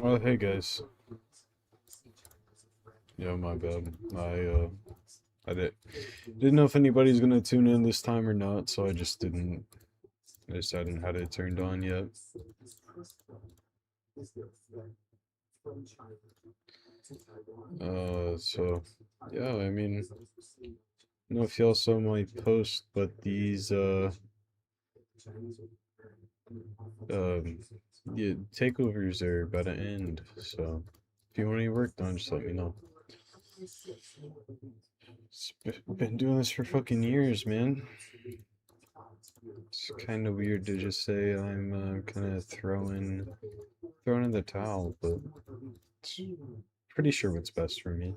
Oh, hey guys. Yeah, my bad. I didn't know if anybody's gonna tune in this time or not, so I just didn't. I just hadn't had it turned on yet. So yeah, I mean, I don't know if y'all saw my post, but these um yeah, takeovers are about to end. So if you want any work done, just let me know. Been doing this for fucking years, man. It's kind of weird to just say I'm kind of throwing in the towel, but it's pretty sure what's best for me.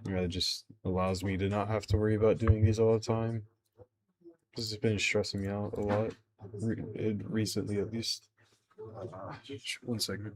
It just allows me to not have to worry about doing these all the time. This has been stressing me out a lot, recently at least. One second.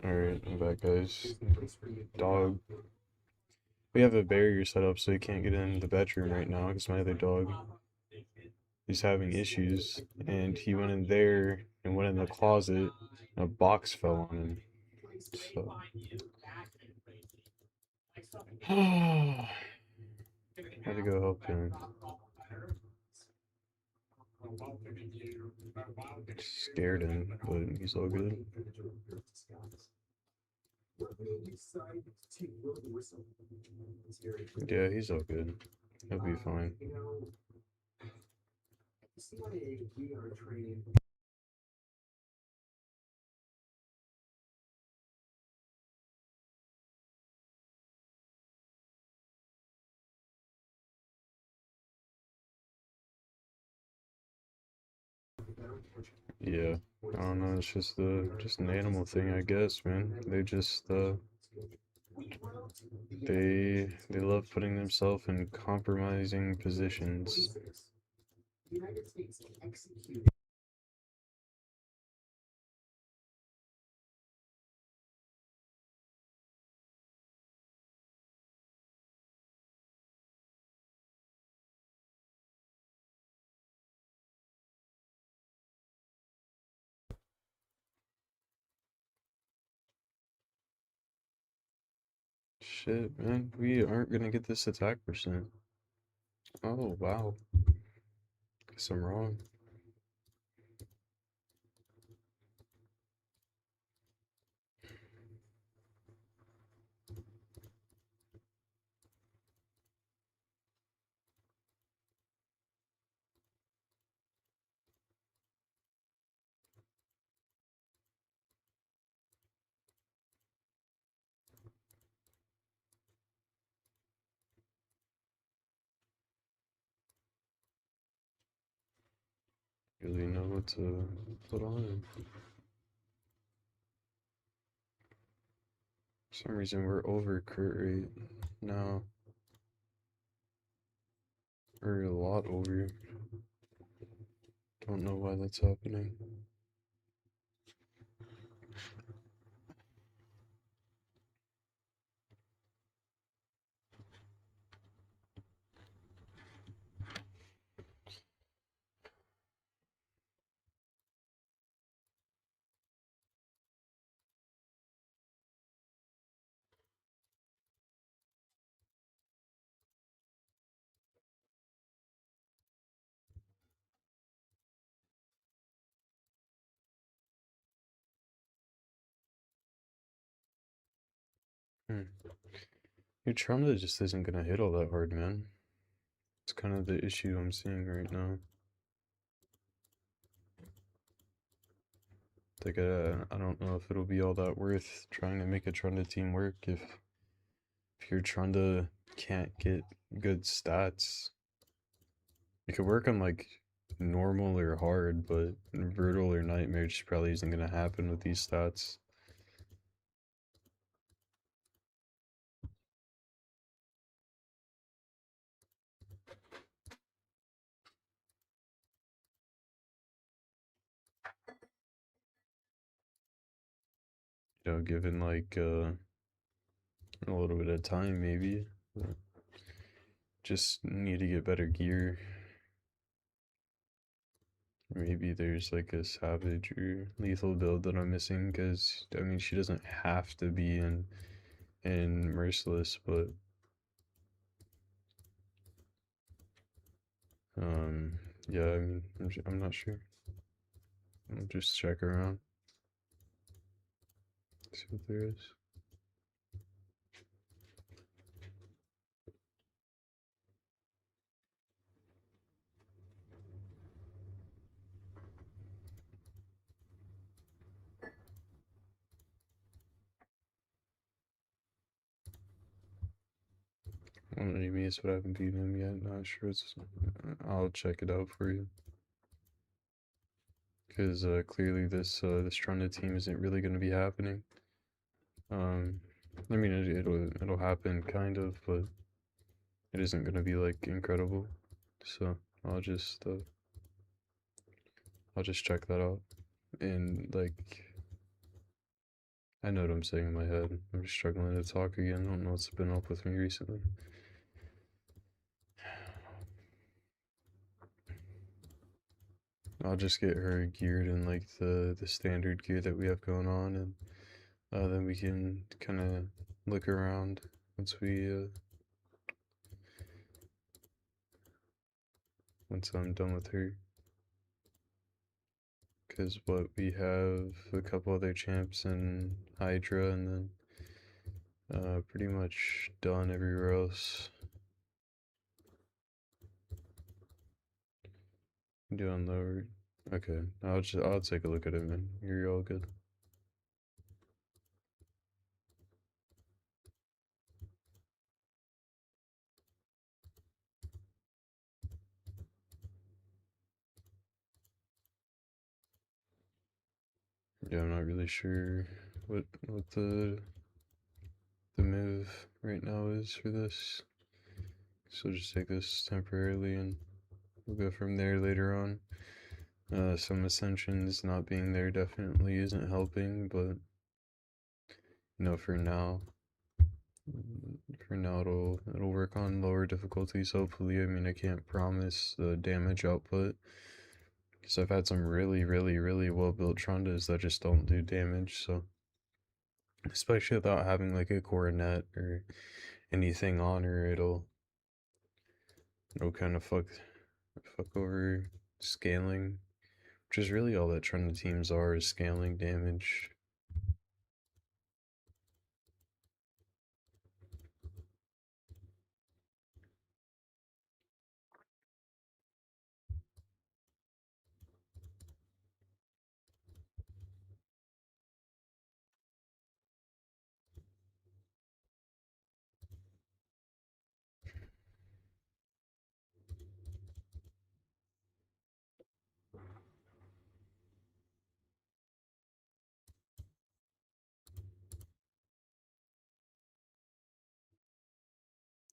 Alright, I'm back, guys. Dog. We have a barrier set up so he can't get in the bedroom right now because my other dog is having issues. And he went in there and went in the closet and a box fell on him. So. Had to go help him. Scared him, but he's all good. Yeah, he's all good. He'll be fine. Yeah, I don't know. It's just an animal thing, I guess, man. They love putting themselves in compromising positions. Shit, man, we aren't gonna get this attack percent. Oh wow, guess I'm wrong. Really know what to put on him. For some reason we're over crit rate now. Or a lot over. Don't know why that's happening. Hmm. Your Trumda just isn't gonna hit all that hard, man. It's kind of the issue I'm seeing right now. Like, I don't know if it'll be all that worth trying to make a Trunda team work if your Trunda can't get good stats. You could work on like normal or hard, but brutal or nightmare just probably isn't gonna happen with these stats. You know, given like a little bit of time maybe. But just need to get better gear. Maybe there's like a savage or lethal build that I'm missing because I mean she doesn't have to be in merciless, but yeah, I mean I'm not sure. I'll just check around, see what there is. Maybe it's what I haven't beaten him yet. Not sure. I'll check it out for you. Because clearly this Trunda team isn't really going to be happening. I mean it'll happen kind of, but it isn't going to be like incredible. So I'll just check that out and like I know what I'm saying in my head. I'm just struggling to talk again. I don't know what's been up with me recently. I'll just get her geared in like the standard gear that we have going on, and then we can kind of look around once I'm done with her. Because what we have a couple other champs in Hydra, and then pretty much done everywhere else. Doing lower. Okay, I'll take a look at it, man. You're all good. Yeah, I'm not really sure what the move right now is for this. So just take this temporarily, and we'll go from there later on. Some ascensions not being there definitely isn't helping, but for now it'll work on lower difficulties. Hopefully, I mean I can't promise the damage output because I've had some really well built Trondas that just don't do damage. So especially without having like a coronet or anything on her, it'll kind of fuck over scaling, which is really all that Trunda teams are, is scaling damage.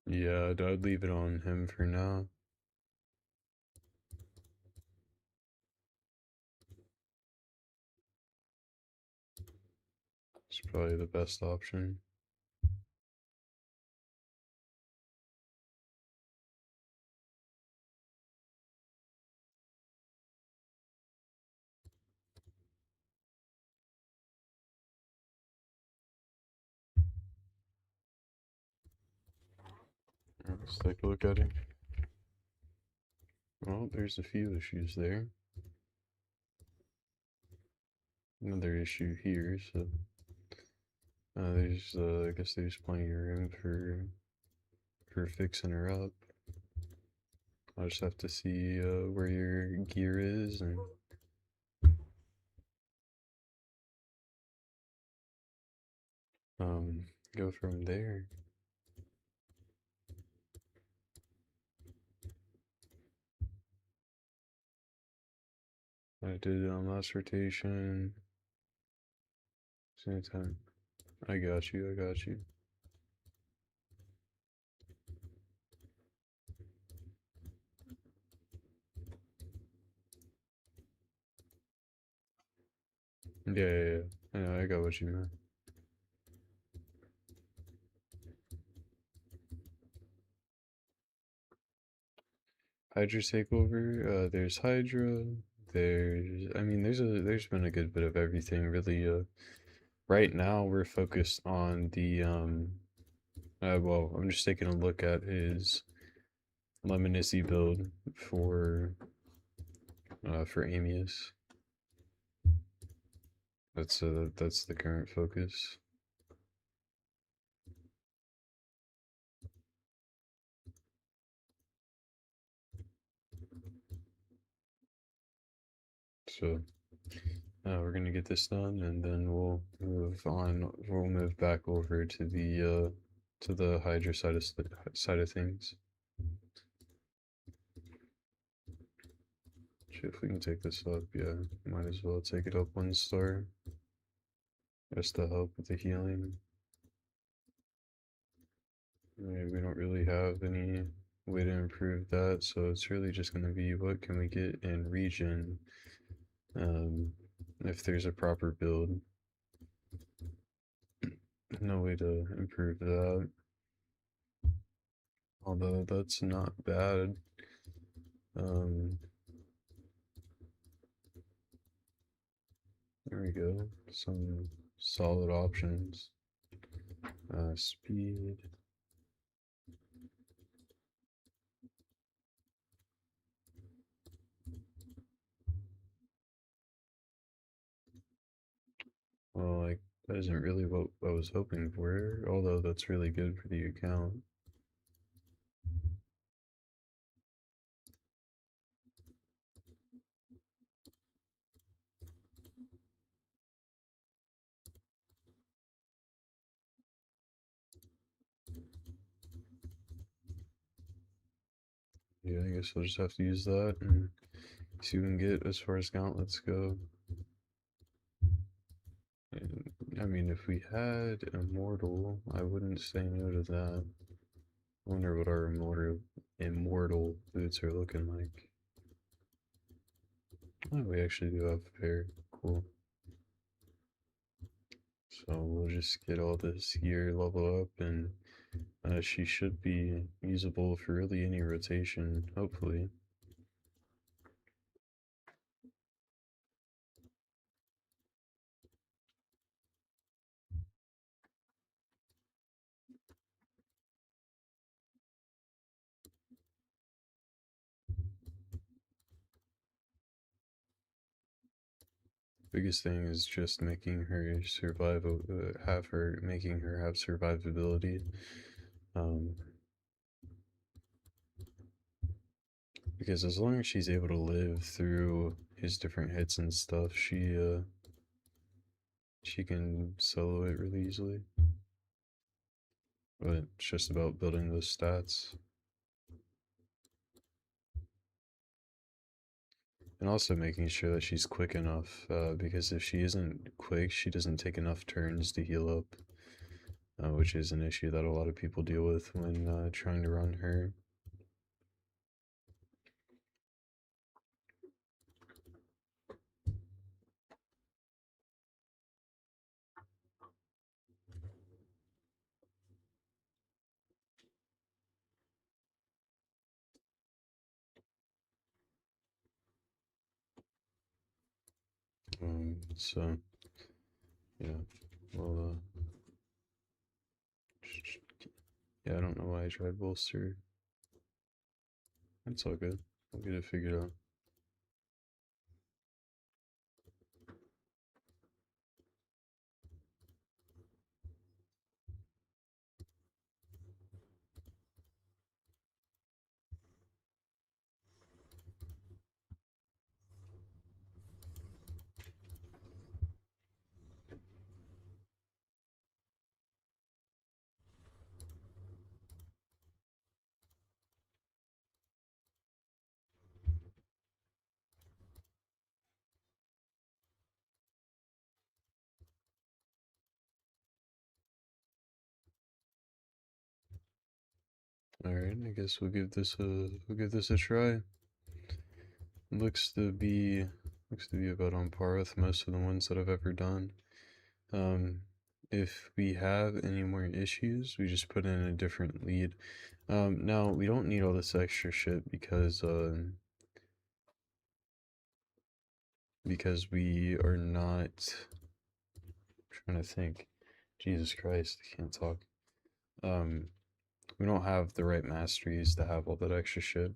Yeah, I'd leave it on him for now. It's probably the best option. Let's take a look at it. Well, there's a few issues there. Another issue here, so I guess there's plenty of room for fixing her up. I'll just have to see where your gear is and go from there. I did it on last rotation. Same time. I got you. I got you. Yeah. I got what you meant. Hydra takeover. There's Hydra. There's been a good bit of everything really. Right now we're focused on the well, I'm just taking a look at his Lemonissi build for Amius. That's the current focus. So we're gonna get this done, and then we'll move on. We'll move back over to the Hydra side of things. Shit, if we can take this up, yeah, might as well take it up 1 star, just to help with the healing. We don't really have any way to improve that, so it's really just going to be what can we get in region, if there's a proper build. no way to improve that. Although that's not bad. Um, there we go. Some solid options. Speed. Well, like, that isn't really what I was hoping for, although that's really good for the account. Yeah, I guess we'll just have to use that and see what we can get as far as gauntlets go. And, I mean, if we had Immortal, I wouldn't say no to that. I wonder what our immortal boots are looking like. Oh, we actually do have a pair. Cool. So we'll just get all this gear level up, and she should be usable for really any rotation, hopefully. Biggest thing is just making her survive, making her have survivability. Um, because as long as she's able to live through his different hits and stuff, she can solo it really easily. But it's just about building those stats. And also making sure that she's quick enough, because if she isn't quick, she doesn't take enough turns to heal up, which is an issue that a lot of people deal with when trying to run her. So, yeah, well, yeah, I don't know why I tried bolster. It's all good. I'll get it figured out. All right, I guess we'll give this a try. Looks to be about on par with most of the ones that I've ever done. Um, if we have any more issues, we just put in a different lead. Now we don't need all this extra shit because we are not trying to think. Jesus Christ, I can't talk. Um, we don't have the right masteries to have all that extra shit.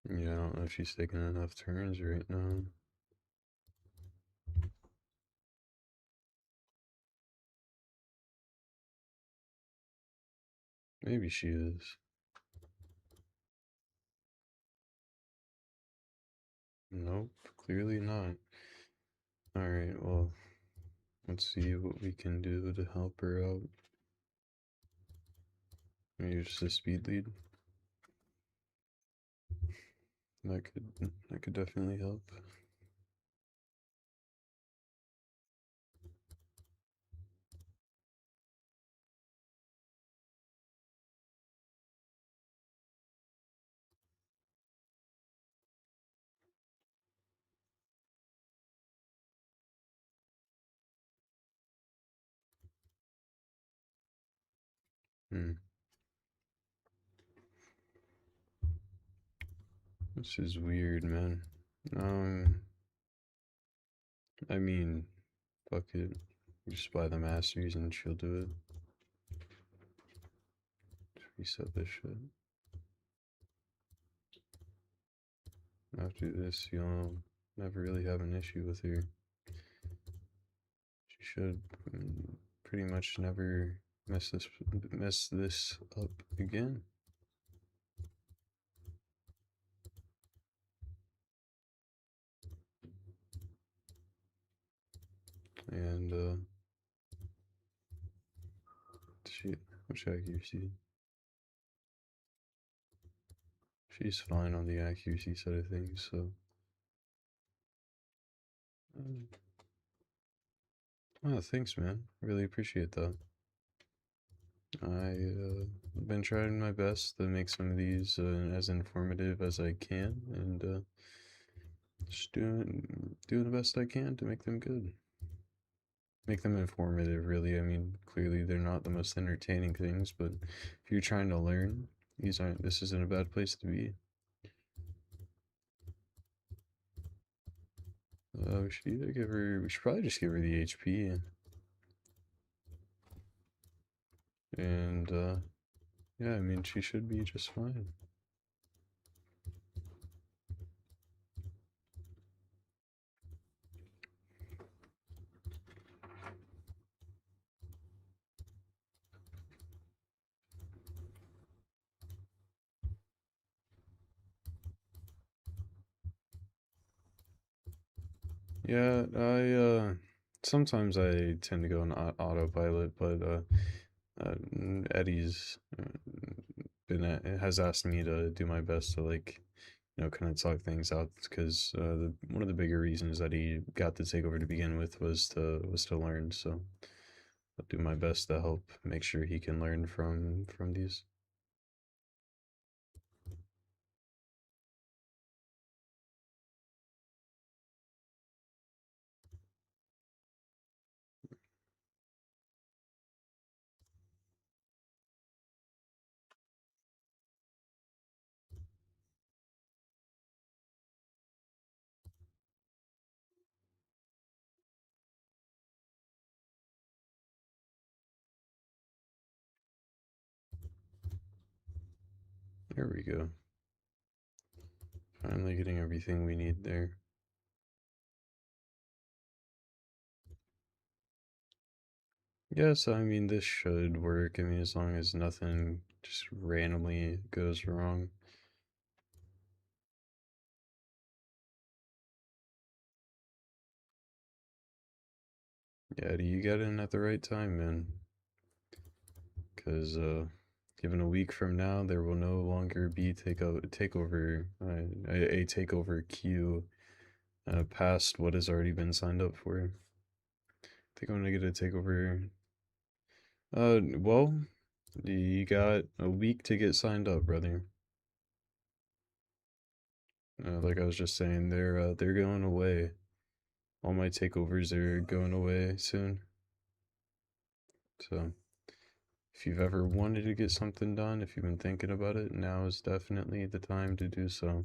Yeah, I don't know if she's taking enough turns right now. Maybe she is. Nope, clearly not. Alright, well, Let's see what we can do to help her out. Maybe just a speed lead. That could definitely help. Hmm. This is weird, man. Um, I mean, fuck it. Just buy the masters and she'll do it. Just reset this shit. After this, you'll never really have an issue with her. She should pretty much never mess this up again. And she, which accuracy? She's fine on the accuracy side of things, so. Oh, thanks, man. Really appreciate that. Been trying my best to make some of these as informative as I can, and just doing the best I can to make them good. Make them informative, really. I mean, clearly they're not the most entertaining things, but if you're trying to learn, this isn't a bad place to be. We should probably just give her the HP, and yeah, I mean, she should be just fine. Yeah, sometimes I tend to go on autopilot, but Eddie's has asked me to do my best to like, kind of talk things out because one of the bigger reasons that he got the takeover to begin with was to learn. So I'll do my best to help make sure he can learn from these. There we go. Finally getting everything we need there. Yes, I mean this should work. I mean as long as nothing just randomly goes wrong. Yeah, do you get in at the right time, man? Because given a week from now, there will no longer be a takeover queue past what has already been signed up for. I think I'm gonna get a takeover. Well, you got a week to get signed up, brother. Like I was just saying, they're going away. All my takeovers are going away soon. So if you've ever wanted to get something done, if you've been thinking about it, now is definitely the time to do so.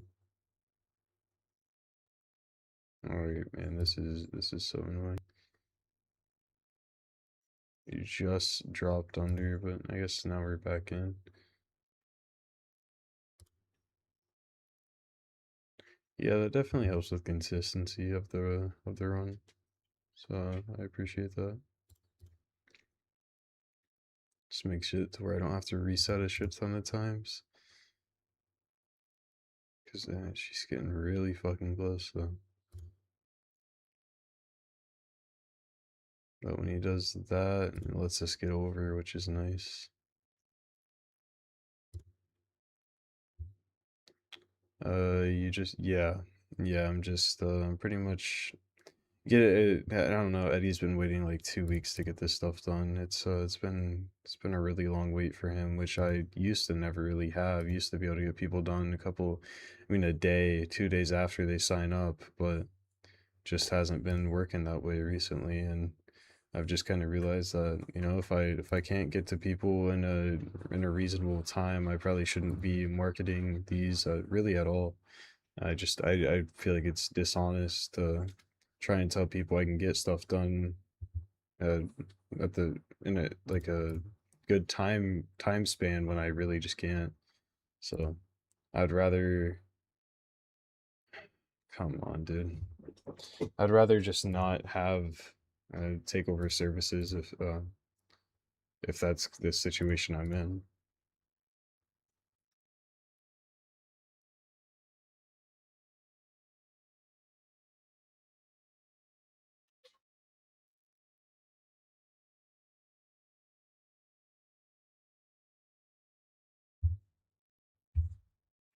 Alright, man, this is so annoying. You just dropped under, but I guess now we're back in. Yeah, that definitely helps with consistency of the run. So I appreciate that. Just makes it to where I don't have to reset a shit ton of times. Cause she's getting really fucking close though. But when he does that, it lets us get over, which is nice. You just, yeah. Yeah, I'm just, pretty much get it. I don't know. Eddie's been waiting like 2 weeks to get this stuff done. It's been a really long wait for him, which I used to never really have. Used to be able to get people done a day, 2 days after they sign up, but just hasn't been working that way recently. And I've just kind of realized that, if I can't get to people in a reasonable time, I probably shouldn't be marketing these really at all. I feel like it's dishonest to try and tell people I can get stuff done uh, at the in a like a good time span when I really just can't. So I'd rather come on, dude. I'd rather just not have takeover services if that's the situation I'm in.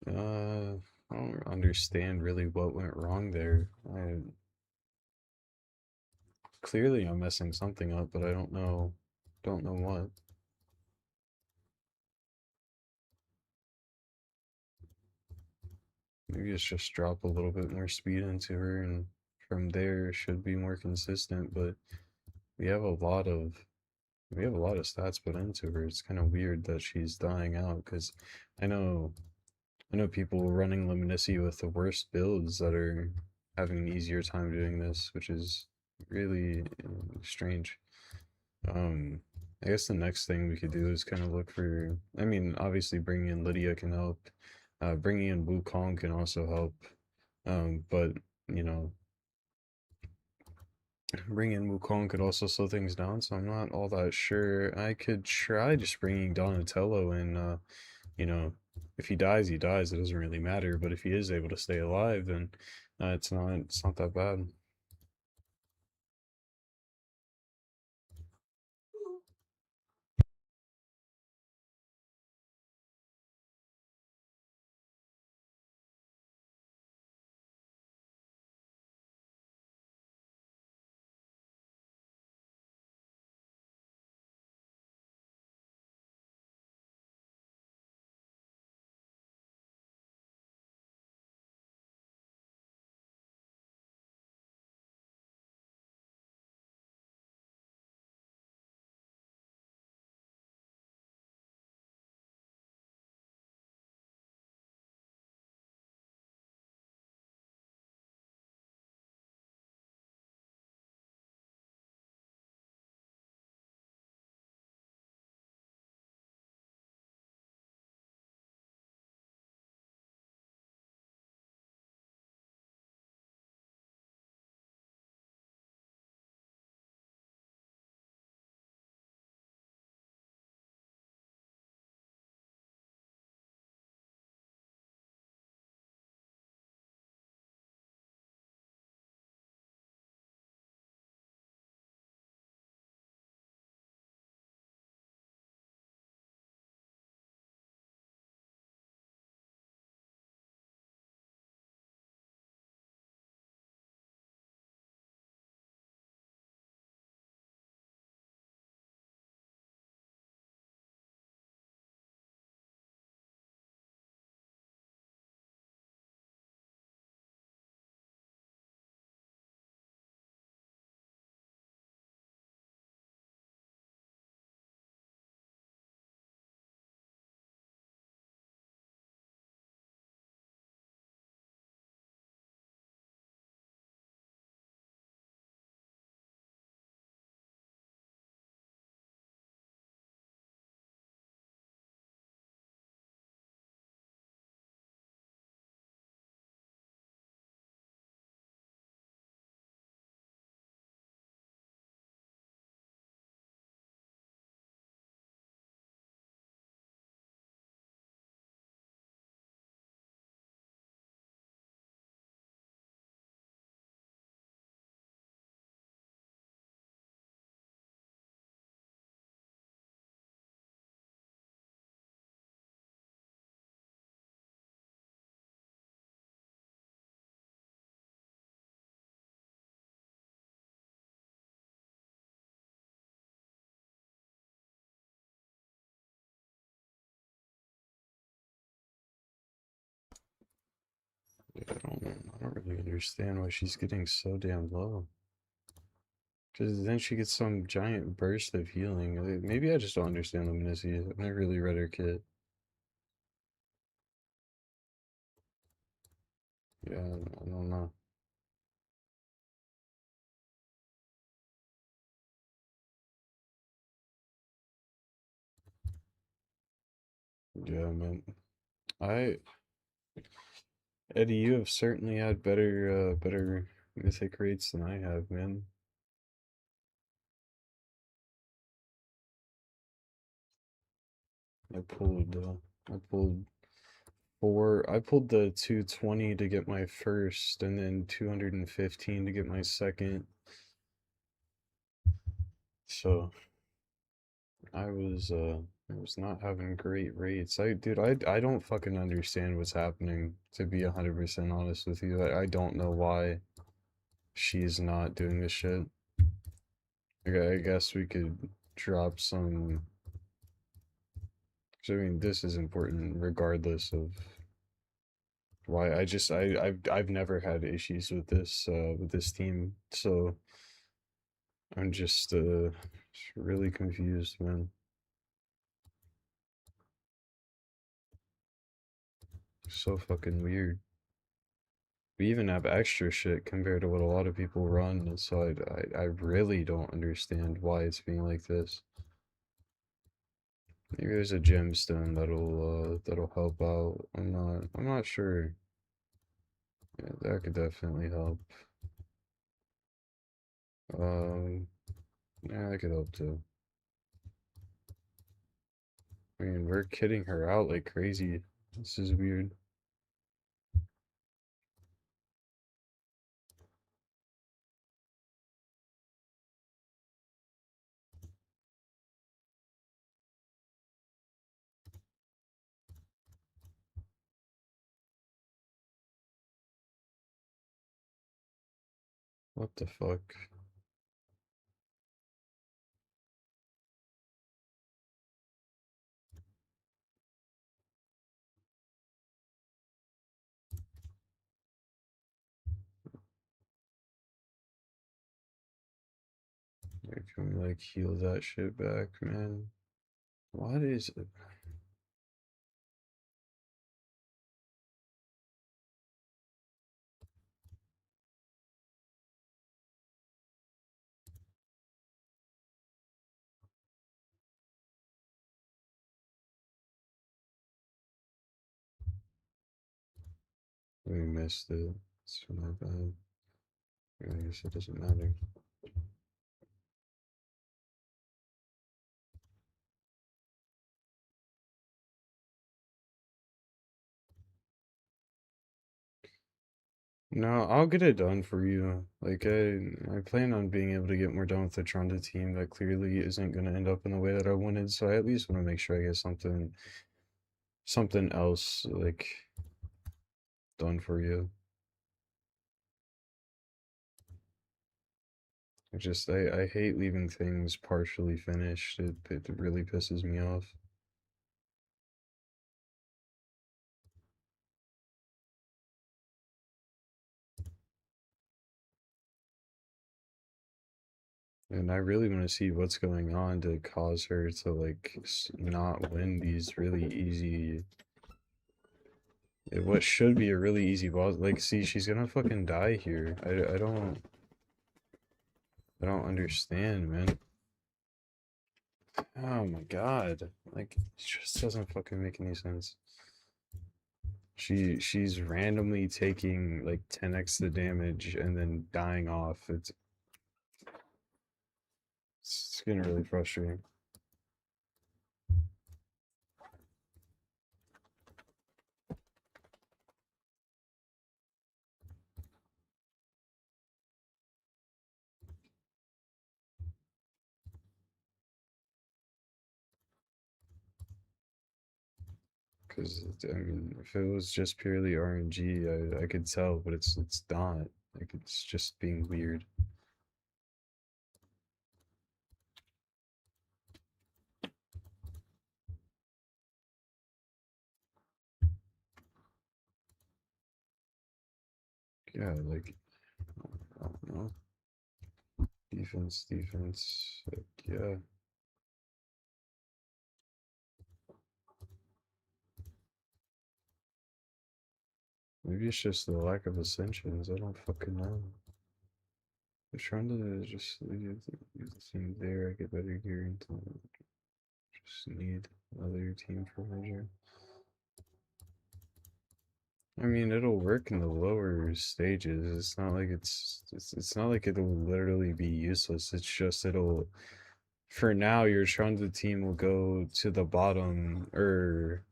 I don't understand really what went wrong there. Clearly I'm messing something up, but I don't know what. Maybe it's just drop a little bit more speed into her, and from there it should be more consistent. But we have a lot of we have a lot of stats put into her. It's kind of weird that she's dying out because I know I know people running Luminicity with the worst builds that are having an easier time doing this, which is really strange. Um, I guess the next thing we could do is kind of look for. I mean, obviously bringing in Lydia can help. Bringing in Wukong can also help. But you know, bringing in Wukong could also slow things down. So I'm not all that sure. I could try just bringing Donatello in. You know, if he dies, he dies. It doesn't really matter. But if he is able to stay alive, then it's not that bad. I don't really understand why she's getting so damn low. Because then she gets some giant burst of healing. Maybe I just don't understand Luminosity. I've never really read her kit. Yeah, I don't know. Yeah, man. I Eddie, you have certainly had better mythic rates than I have, man. I pulled I pulled I pulled the 220 to get my first, and then 215 to get my second. So I was not having great rates. I don't fucking understand what's happening, to be 100% honest with you. I don't know why she's not doing this shit. I guess we could drop some. 'Cause I mean, this is important regardless of why. I've never had issues with this team, so I'm just really confused, man. So fucking weird. We even have extra shit compared to what a lot of people run, and so I really don't understand why it's being like this. Maybe there's a gemstone that'll help out. I'm not sure. Yeah, that could definitely help. Um, yeah, that could help too. I mean, we're kidding her out like crazy. This is weird. What the fuck? Can we like heal that shit back, man? What is it? We missed it. It's my bad. I guess it doesn't matter. No, I'll get it done for you. Like I plan on being able to get more done with the Trunda team that clearly isn't gonna end up in the way that I wanted, so I at least want to make sure I get something else like done for you. I hate leaving things partially finished. It really pisses me off. And I really want to see what's going on to cause her to like not win these really easy, what should be a really easy boss. Like, see, she's gonna fucking die here. I don't understand, man. Oh my god. Like, it just doesn't fucking make any sense. She's randomly taking like 10x the damage and then dying off. It's getting really frustrating. Because I mean, if it was just purely RNG, I could tell, but it's not. Like it's just being weird. Yeah, like, I don't know. Defense. Like, yeah. Maybe it's just the lack of ascensions. I don't fucking know. I'm trying to just leave the thing there. I get better gear into just need another team for measure. I mean, it'll work in the lower stages. It's not like it's not like it'll literally be useless. It's just it'll for now your Shonda team will go to the bottom or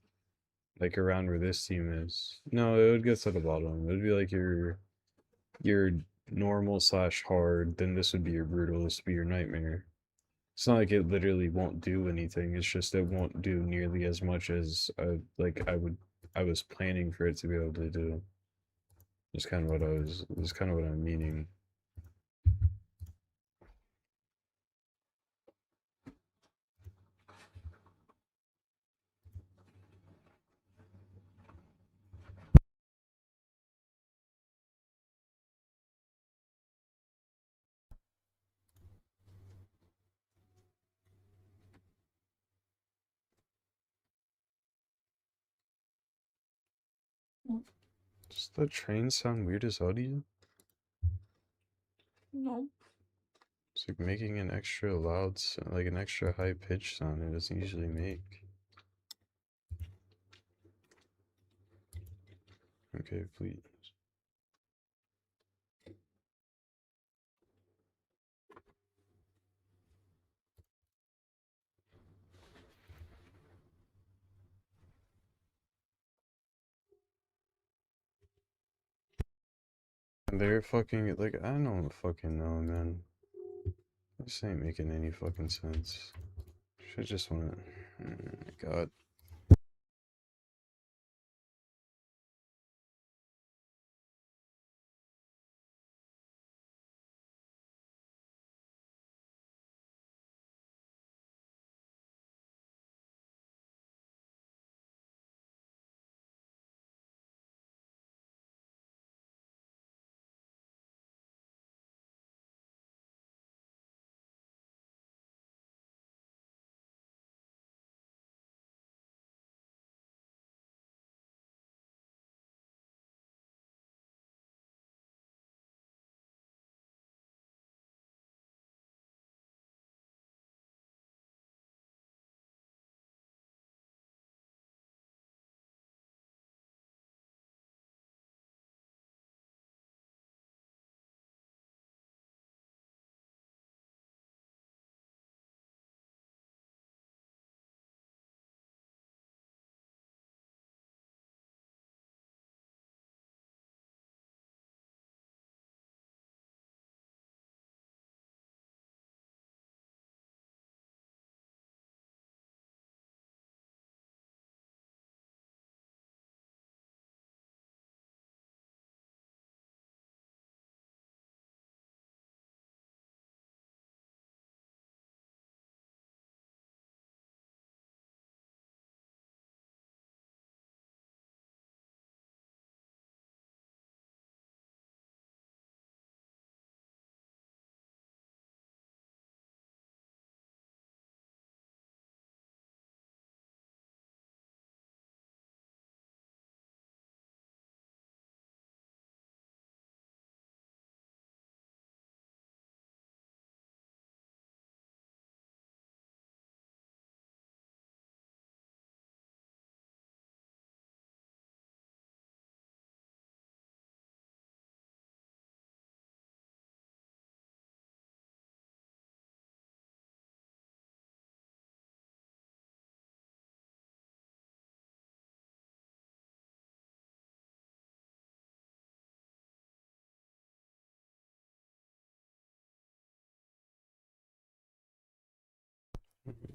like around where this team is. No, it would get to the bottom. It would be like your normal slash hard, then this would be your brutal, this would be your nightmare. It's not like it literally won't do anything. It's just it won't do nearly as much as I was planning for it to be able to do. Is kind of what I'm meaning. Does the train sound weird as hell to you? No. It's like making an extra loud, like an extra high pitch sound it doesn't usually make. Okay, please. And they're fucking, like, I don't fucking know, man. This ain't making any fucking sense. Should just wanna, oh my god.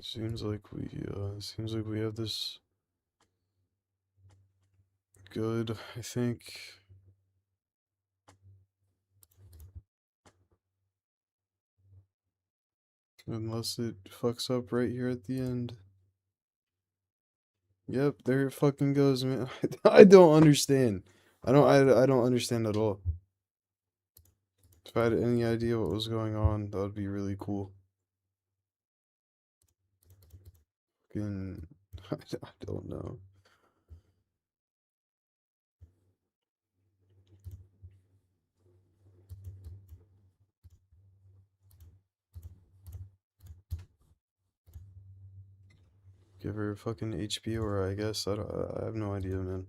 Seems like we have this good, I think. Unless it fucks up right here at the end. Yep, there it fucking goes, man. I don't understand. I don't understand at all. If I had any idea what was going on, that would be really cool. Fucking, I don't know. Give her a fucking HP aura, I guess. I have no idea, man.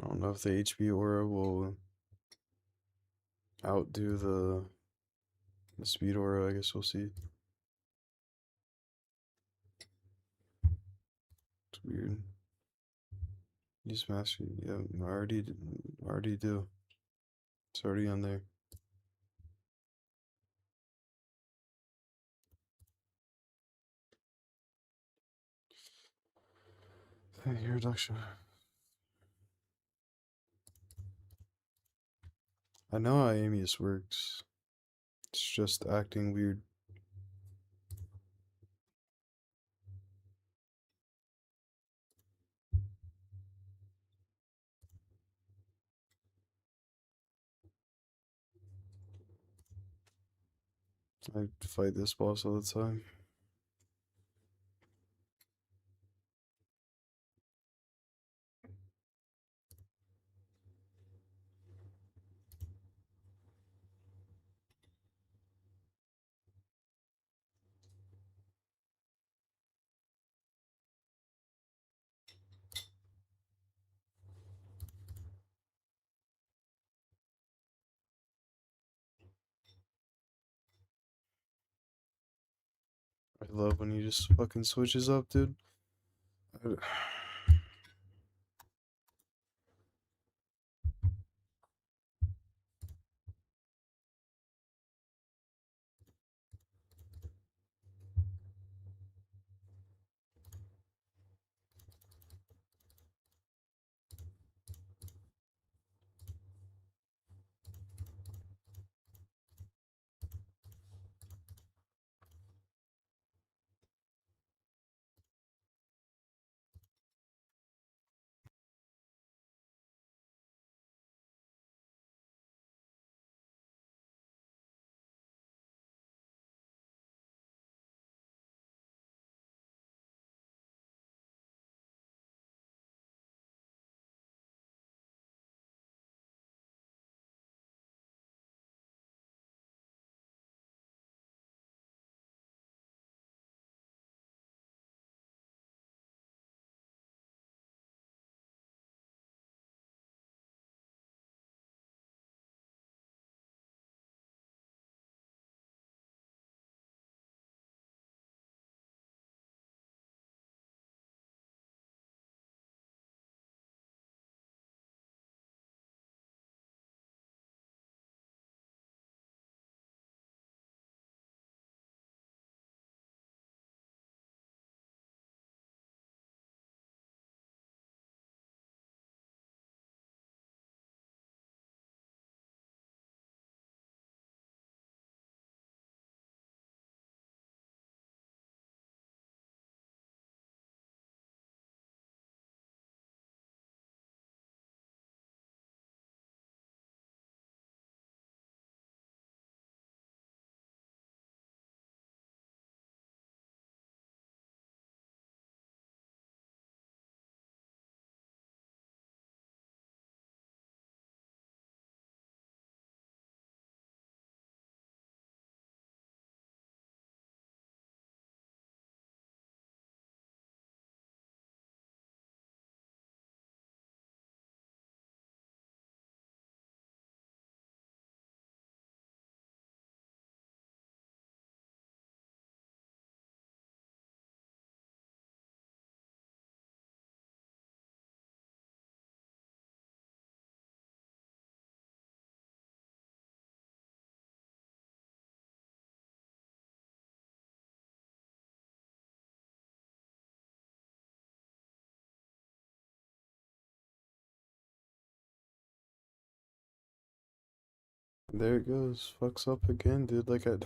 I don't know if the HP aura will outdo the speed aura. I guess we'll see. It's weird. Use mastery. Yeah, I already do. It's already on there. Your reduction. I know how Amius works. It's just acting weird. I fight this boss all the time. I love when he just fucking switches up, dude. I- There it goes. Fucks up again, dude. Like I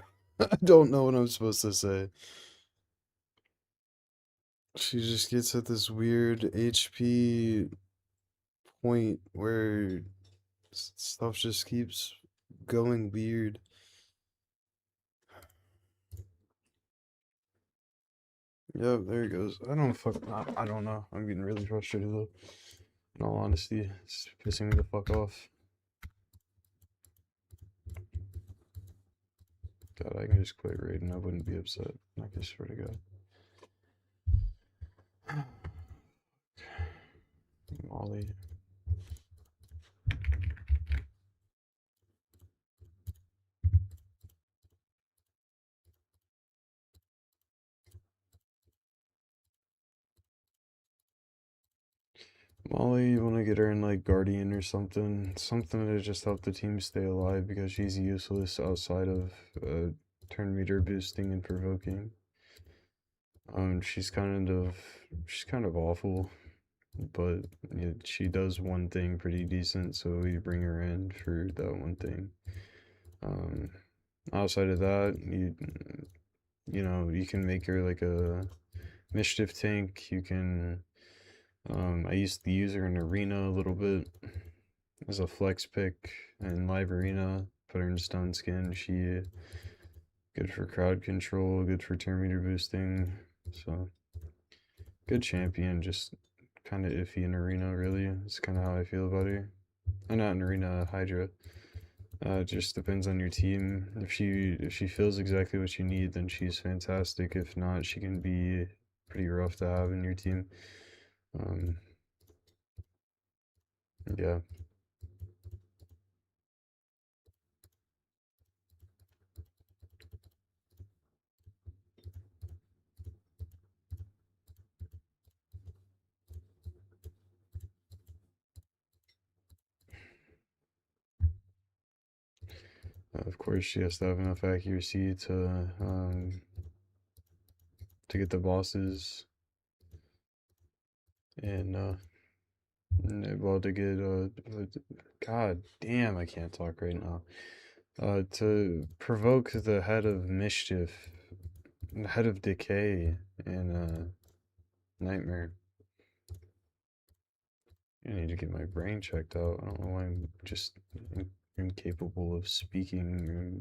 don't know what I'm supposed to say. She just gets at this weird HP point where stuff just keeps going weird. Yep, there he goes. I don't know. I'm getting really frustrated though. In all honesty, it's pissing me the fuck off. God, I can just quit raiding. I wouldn't be upset. I can swear to God. Molly. Molly, you want to get her in like Guardian or something. Something to just help the team stay alive because she's useless outside of turn meter boosting and provoking. She's kind of awful, but she does one thing pretty decent, so you bring her in for that one thing. Um, Outside of that, you can make her like a mischief tank. You can I used to use her in arena a little bit as a flex pick in live arena. Put her in stone skin. She good for crowd control, good for turn meter boosting. So good champion, just kind of iffy in arena. Really, it's kind of how I feel about her. Not in arena, Hydra. It just depends on your team. If she feels exactly what you need, then she's fantastic. If not, she can be pretty rough to have in your team. Um, yeah. Of course, she has to have enough accuracy to get the bosses and well to get God damn, I can't talk right now. To provoke the head of mischief, head of decay, and nightmare. I need to get my brain checked out. I don't know why I'm just incapable of speaking or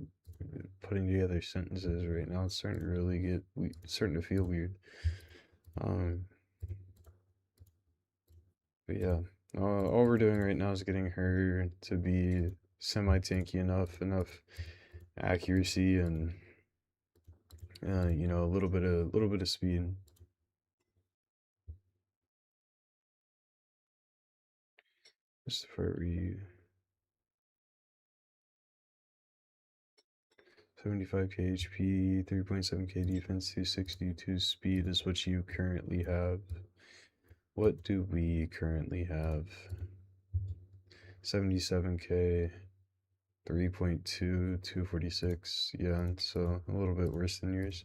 putting together sentences right now. It's starting to really starting to feel weird. Um, but yeah, all we're doing right now is getting her to be semi-tanky enough accuracy, and a little bit of speed. Just for we 75k HP, 3.7k defense, 262 speed is what you currently have. What do we currently have? 77k, 3.2, 246. Yeah, so a little bit worse than yours.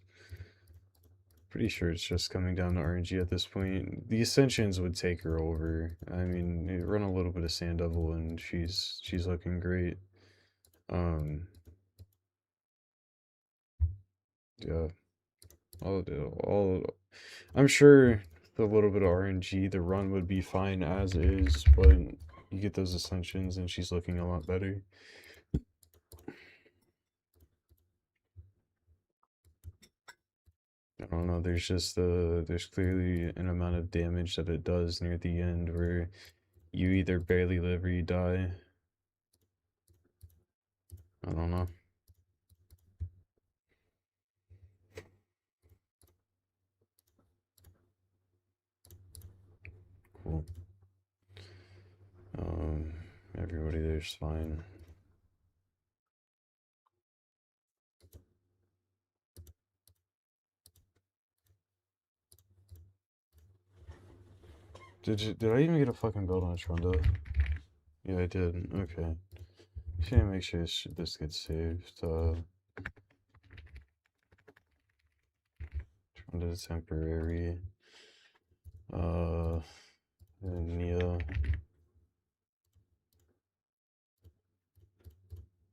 Pretty sure it's just coming down to RNG at this point. The Ascensions would take her over. I mean, run a little bit of Sandoval and she's looking great. Yeah, all I'm sure the little bit of RNG, the run would be fine as is, but you get those Ascensions and she's looking a lot better. I don't know, there's clearly an amount of damage that it does near the end where you either barely live or you die. I don't know. Cool. Um, Everybody there's fine. Did I even get a fucking build on Trunda? Yeah, I did. Okay. Just gonna make sure this gets saved. Trunda temporary. And Nia.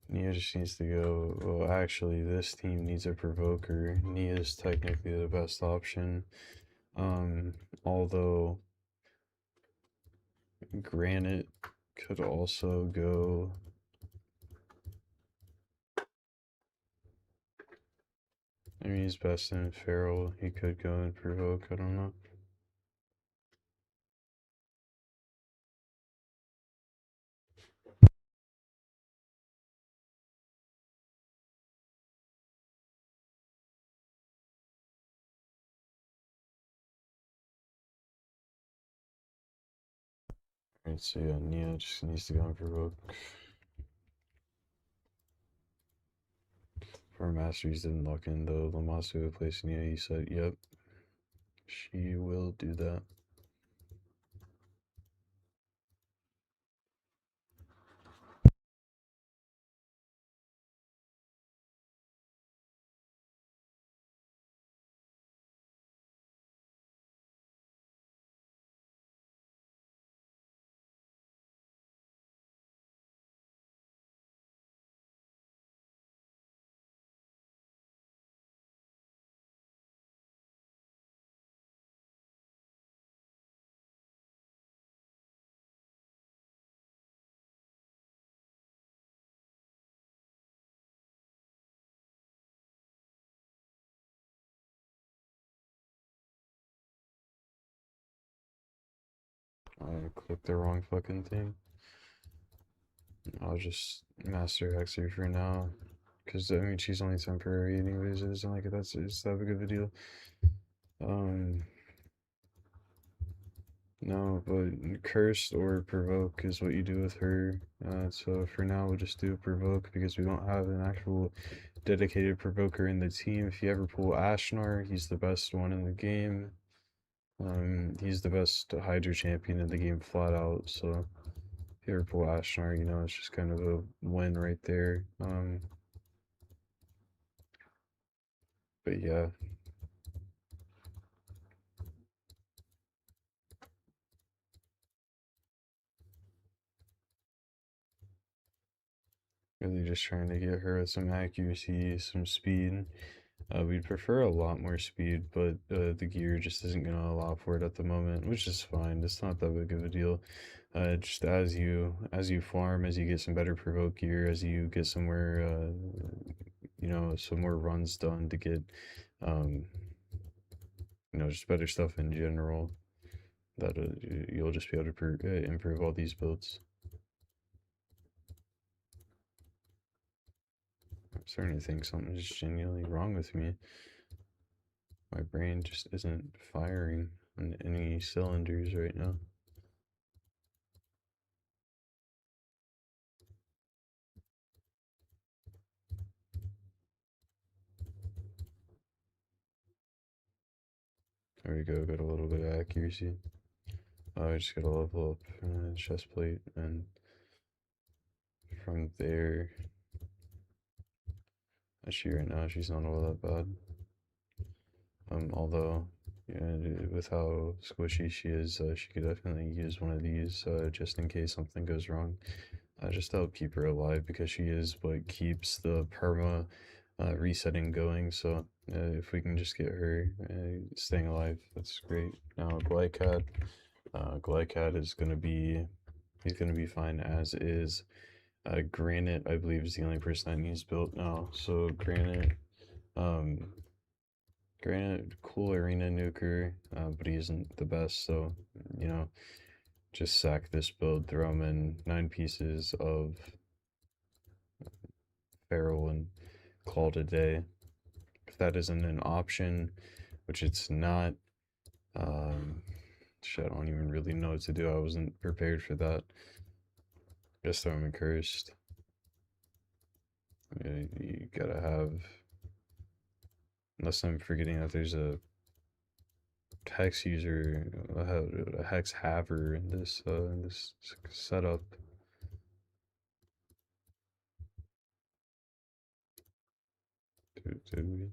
Nia just needs to go. Well, actually, this team needs a provoker. Nia's technically the best option. Although Granite could also go. I mean, he's best in Feral. He could go and Provoke. I don't know. Alright, so yeah, Nia just needs to go and Provoke. For Masters didn't lock in though. Lamasu would place Nia. He said, yep, she will do that. I clicked the wrong fucking thing. I'll just Master Hex her for now. Because, I mean, she's only temporary anyways. It isn't like it's that big of a deal. Um, no, but Cursed or Provoke is what you do with her. So for now, we'll just do Provoke because we don't have an actual dedicated Provoker in the team. If you ever pull Ashnar, he's the best one in the game. He's the best Hydra champion in the game flat out, so if you ever pull Ashnar, you know, it's just kind of a win right there. But yeah, really just trying to get her with some accuracy, some speed. We'd prefer a lot more speed, but the gear just isn't going to allow for it at the moment, which is fine. It's not that big of a deal. Just as you farm, as you get some better provoke gear, as you get somewhere, you know, some more runs done to get, um, you know, just better stuff in general. That you'll just be able to improve all these builds. I'm starting to think something is genuinely wrong with me. My brain just isn't firing on any cylinders right now. There we go, got a little bit of accuracy. I just gotta level up chest plate, and from there, actually right now she's not all that bad. Although, yeah, with how squishy she is, she could definitely use one of these just in case something goes wrong. Just to help keep her alive because she is what keeps the perma resetting going. So if we can just get her staying alive, that's great. Now Glycat, Glycat is gonna be he's gonna be fine as is. Granite, I believe, is the only person that needs built now. So Granite, um, Granite, cool arena nuker, but he isn't the best. So you know, just sack this build, throw him in 9 pieces of Feral and call it a day. If that isn't an option, which it's not, um, shit, I don't even really know what to do. I wasn't prepared for that. Just throw him in cursed. You gotta have, unless I'm forgetting that there's a hex user, a hex haver in this setup. Did we?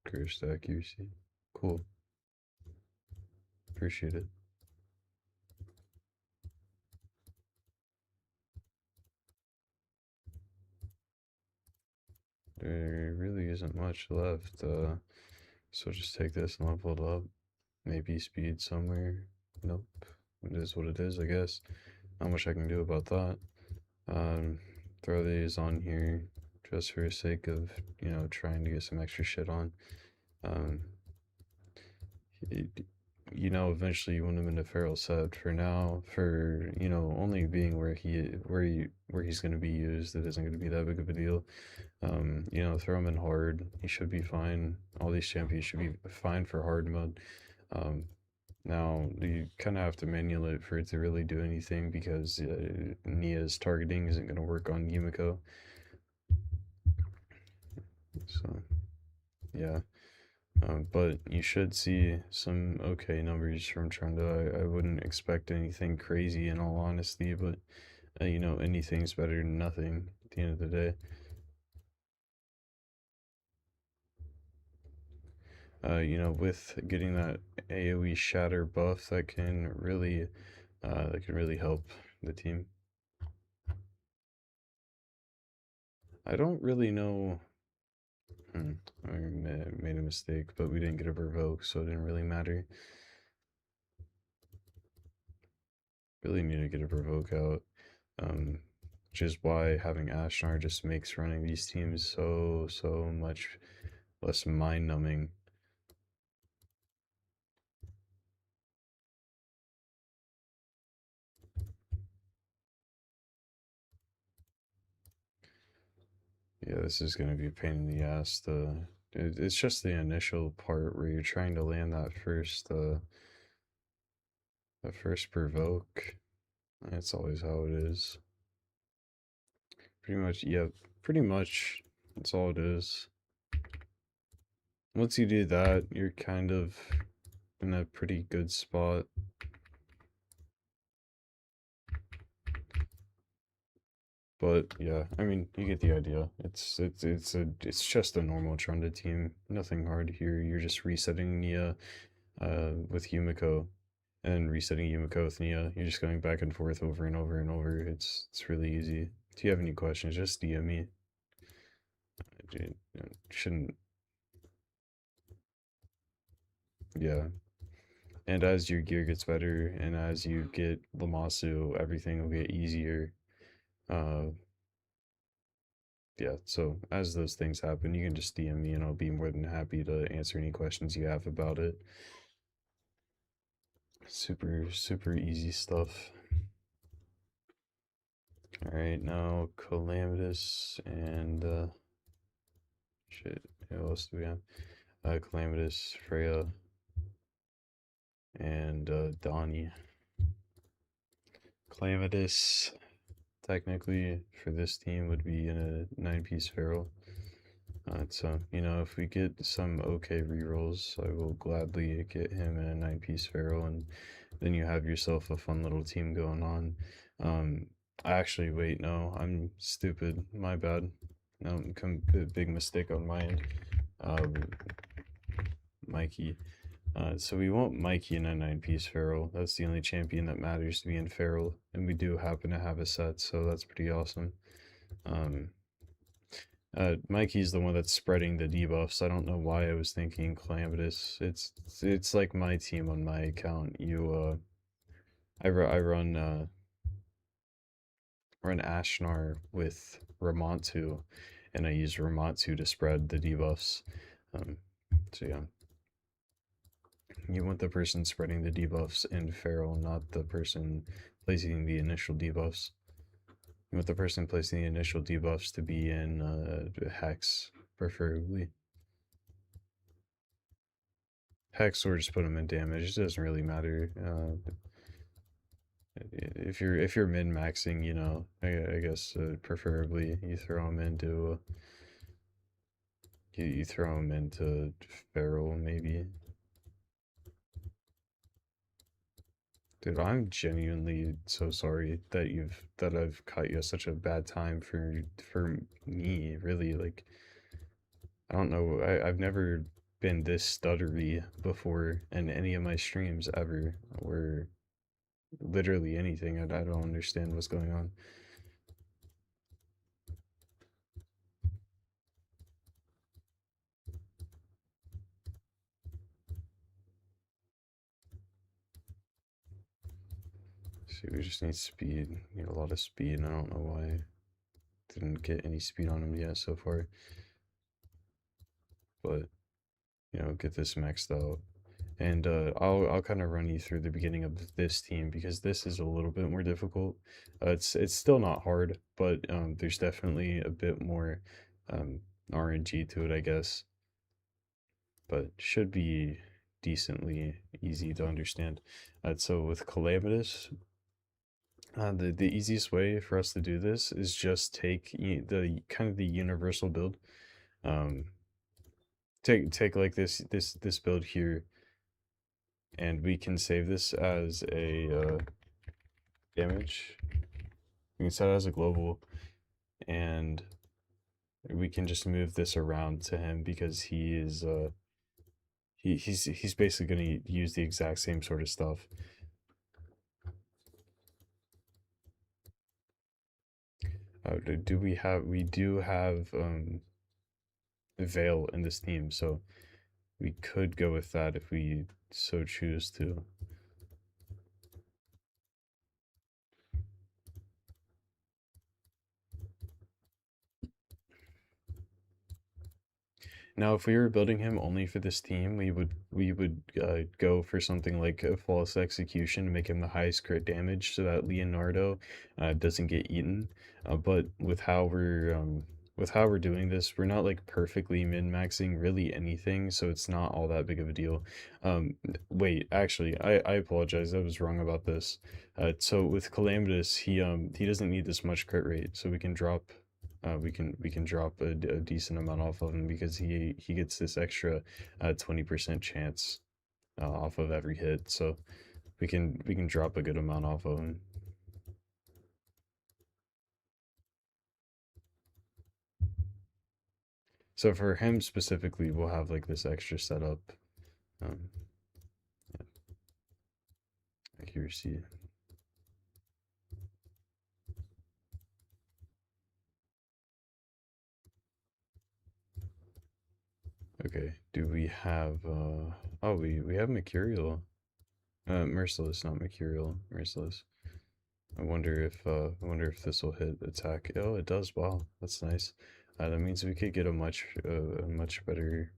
Cursed accuracy. Cool. Appreciate it. there really isn't much left. So just take this and level it up. Maybe speed somewhere. Nope. It is what it is, I guess. Not much I can do about that. Um, throw these on here just for the sake of, trying to get some extra shit on. Um, it, eventually you want him into feral set. For now, for only being where he's going to be used, it isn't going to be that big of a deal. Throw him in hard. He should be fine. All these champions should be fine for hard mode. Um, Now, you kind of have to manipulate for it to really do anything because Nia's targeting isn't going to work on Yumiko. So, yeah. But you should see some okay numbers from Trunda. I wouldn't expect anything crazy in all honesty, but, anything's better than nothing at the end of the day. With getting that AoE shatter buff, that can really help the team. I don't really know. I made a mistake, but we didn't get a revoke, so it didn't really matter. Really need to get a revoke out, um, which is why having Ashnar just makes running these teams so much less mind-numbing. Yeah, this is gonna be a pain in the ass. It's just the initial part where you're trying to land that first provoke. That's always how it is. Pretty much, yep. Pretty much, that's all it is. Once you do that, you're kind of in a pretty good spot. But yeah, I mean, you get the idea. It's just a normal Trunda team. Nothing hard here. You're just resetting Nia with Yumiko and resetting Yumiko with Nia. You're just going back and forth over and over and over. It's really easy. If you have any questions, just DM me. It shouldn't. Yeah. And as your gear gets better and as you get Lamasu, everything will get easier. Uh, yeah, so as those things happen, you can just DM me and I'll be more than happy to answer any questions you have about it. Super easy stuff. Alright, now Calamitous and shit, who else do we have? Calamitous, Freya, and Donnie. Calamitous, technically, for this team would be in a 9-piece feral. So, if we get some okay rerolls, I will gladly get him in a 9-piece feral, and then you have yourself a fun little team going on. Actually, wait, no, I'm stupid. My bad. No, big mistake on my end. Mikey. So we want Mikey in a 9-piece feral. That's the only champion that matters to be in feral, and we do happen to have a set, so that's pretty awesome. Mikey's the one that's spreading the debuffs. I don't know why I was thinking Calamitous. It's like my team on my account. I run Ashnar with Ramontu, and I use Ramontu to spread the debuffs. So yeah, you want the person spreading the debuffs in feral, not the person placing the initial debuffs. You want the person placing the initial debuffs to be in Hex, preferably. Hex or just put them in damage. It doesn't really matter. If you're min maxing, I guess preferably you throw them into you throw them into feral maybe. Dude, I'm genuinely so sorry that I've caught you at such a bad time for me. Really, like I don't know. I've never been this stuttery before in any of my streams ever, or literally anything. I don't understand what's going on. See, we just need speed. Need a lot of speed, and I don't know why. Didn't get any speed on him yet so far. But, get this maxed out. And I'll kind of run you through the beginning of this team because this is a little bit more difficult. It's still not hard, but there's definitely a bit more um, RNG to it, I guess. But should be decently easy to understand. So with Calamitous, the easiest way for us to do this is just take the kind of the universal build. Um, take like this build here, and we can save this as a damage. We can set it as a global, and we can just move this around to him because he is he's basically going to use the exact same sort of stuff. We do have Veil in this team, so we could go with that if we so choose to. Now, if we were building him only for this team, we would go for something like a flawless execution, make him the highest crit damage, so that Leonardo doesn't get eaten. But with how we're doing this, we're not like perfectly min maxing really anything, so it's not all that big of a deal. Wait, actually, I apologize. I was wrong about this. So with Calamitous, he doesn't need this much crit rate, so we can drop we can drop a decent amount off of him because he gets this extra 20% chance off of every hit, so we can drop a good amount off of him. So for him specifically, we'll have like this extra setup, um, yeah, accuracy. Okay, do we have oh we have Mercurial. Merciless, not Mercurial, Merciless. I wonder if this will hit attack. Oh, it does. Wow, that's nice. That means we could get a much better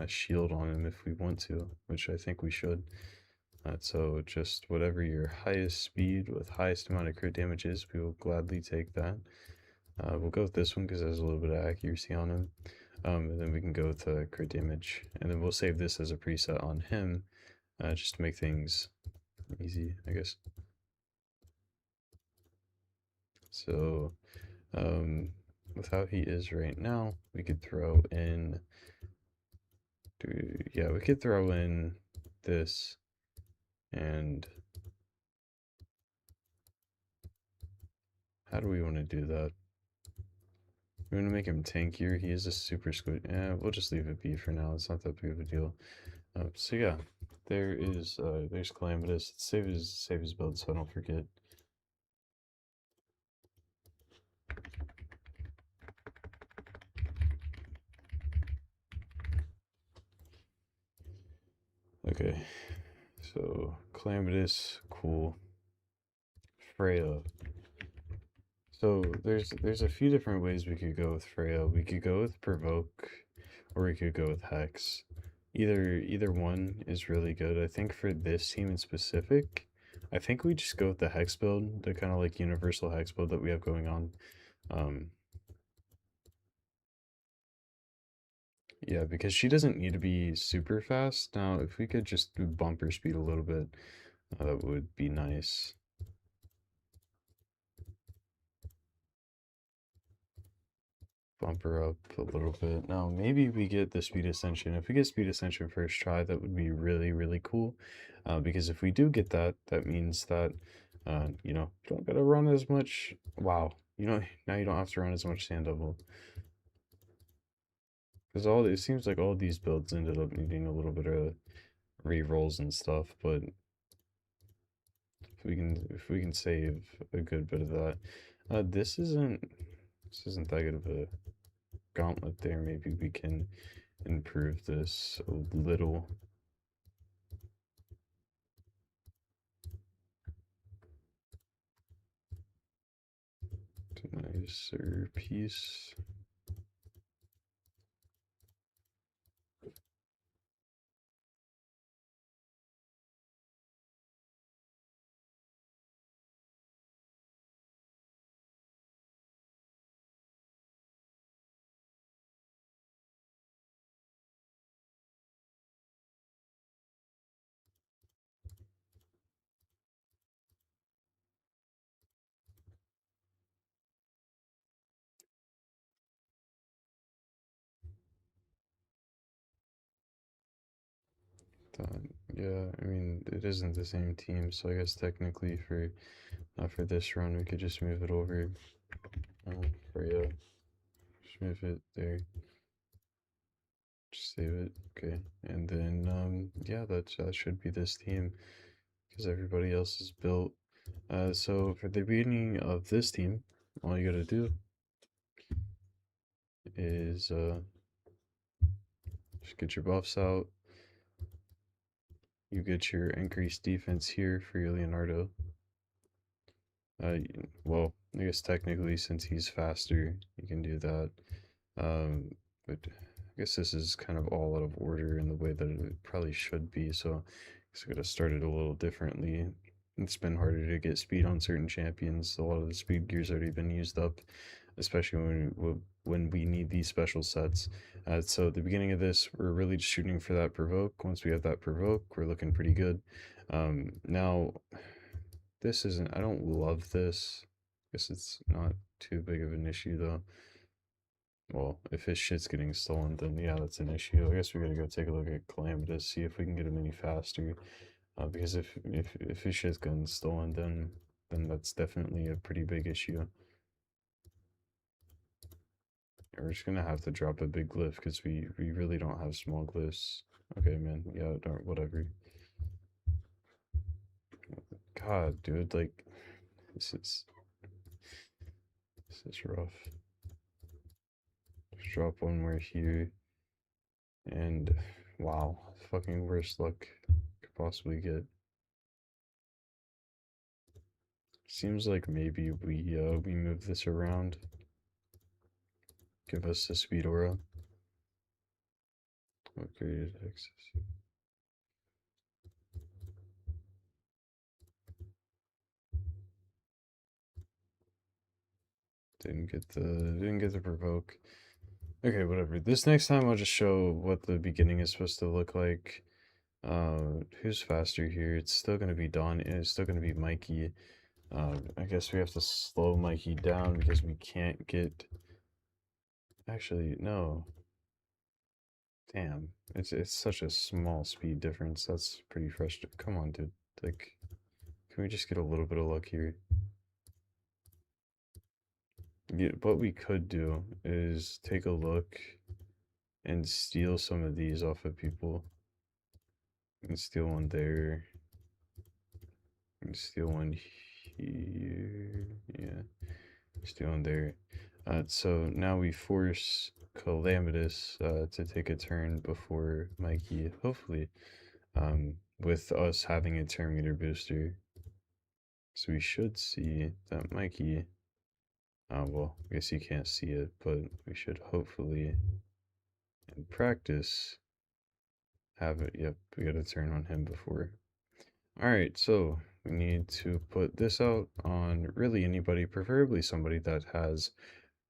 shield on him if we want to, which I think we should. So just whatever your highest speed with highest amount of crit damage is, we will gladly take that. We'll go with this one because it has a little bit of accuracy on him. And then we can go with crit damage, and then we'll save this as a preset on him, just to make things easy, I guess. So, with how he is right now, we could throw in, yeah, we could throw in this, and how do we want to do that? We want to make him tankier. He is a super squid. Yeah, we'll just leave it be for now. It's not that big of a deal. So yeah, there's Calamitous. Save his build so I don't forget. Okay, so Calamitous, cool. Freya. So there's a few different ways we could go with Freya. We could go with Provoke, or we could go with Hex. Either one is really good. I think for this team in specific, I think we just go with the Hex build, the kind of like universal Hex build that we have going on. Um, yeah, because she doesn't need to be super fast. Now, if we could just bump her speed a little bit, that would be nice. Bump her up a little bit. Now, maybe we get the speed ascension. If we get speed ascension first try, that would be really, really cool. Because if we do get that, that means that, you don't gotta run as much. Wow. Now you don't have to run as much sand double. Because it seems like all these builds ended up needing a little bit of re-rolls and stuff, but if we can save a good bit of that. This isn't that good of a gauntlet there. Maybe we can improve this a little. Peace or peace. Yeah, I mean, it isn't the same team, so I guess technically for this run, we could just move it over. For yeah, just move it there. Just save it. Okay, and then yeah, that should be this team because everybody else is built. So for the beginning of this team, all you gotta do is just get your buffs out. You get your increased defense here for your Leonardo. Uh, well, I guess technically since he's faster, you can do that. Um, but I guess this is kind of all out of order in the way that it probably should be. So I guess I gotta start it a little differently. It's been harder to get speed on certain champions. A lot of the speed gear's already been used up, especially when we need these special sets. So at the beginning of this, we're really just shooting for that provoke. Once we have that provoke, we're looking pretty good. Now this isn't, I don't love this. Guess it's not too big of an issue though. Well, if his shit's getting stolen, then yeah, that's an issue. I guess we gotta go take a look at Calamitous, see if we can get him any faster. Because if his shit's getting stolen, then that's definitely a pretty big issue. We're just gonna have to drop a big glyph because we really don't have small glyphs. Okay, man. Yeah, don't, whatever. God, dude, like this is this is rough. Just drop one more here, and wow, fucking worst luck could possibly get. Seems like maybe we move this around. Give us the speed aura. Upgraded access. Didn't get the provoke. Okay, whatever. This next time I'll just show what the beginning is supposed to look like. Who's faster here? It's still gonna be Don. It's still gonna be Mikey. I guess we have to slow Mikey down because we can't get. Actually, no. Damn, it's such a small speed difference. That's pretty frustrating. Come on, dude. Like, can we just get a little bit of luck here? Yeah, what we could do is take a look and steal some of these off of people. And steal one there. And steal one here. Yeah. Steal one there. So now we force Calamitous to take a turn before Mikey, hopefully, with us having a turn meter booster. So we should see that Mikey, well, I guess you can't see it, but we should hopefully, in practice, have it. Yep, we got a turn on him before. Alright, so we need to put this out on really anybody, preferably somebody that has,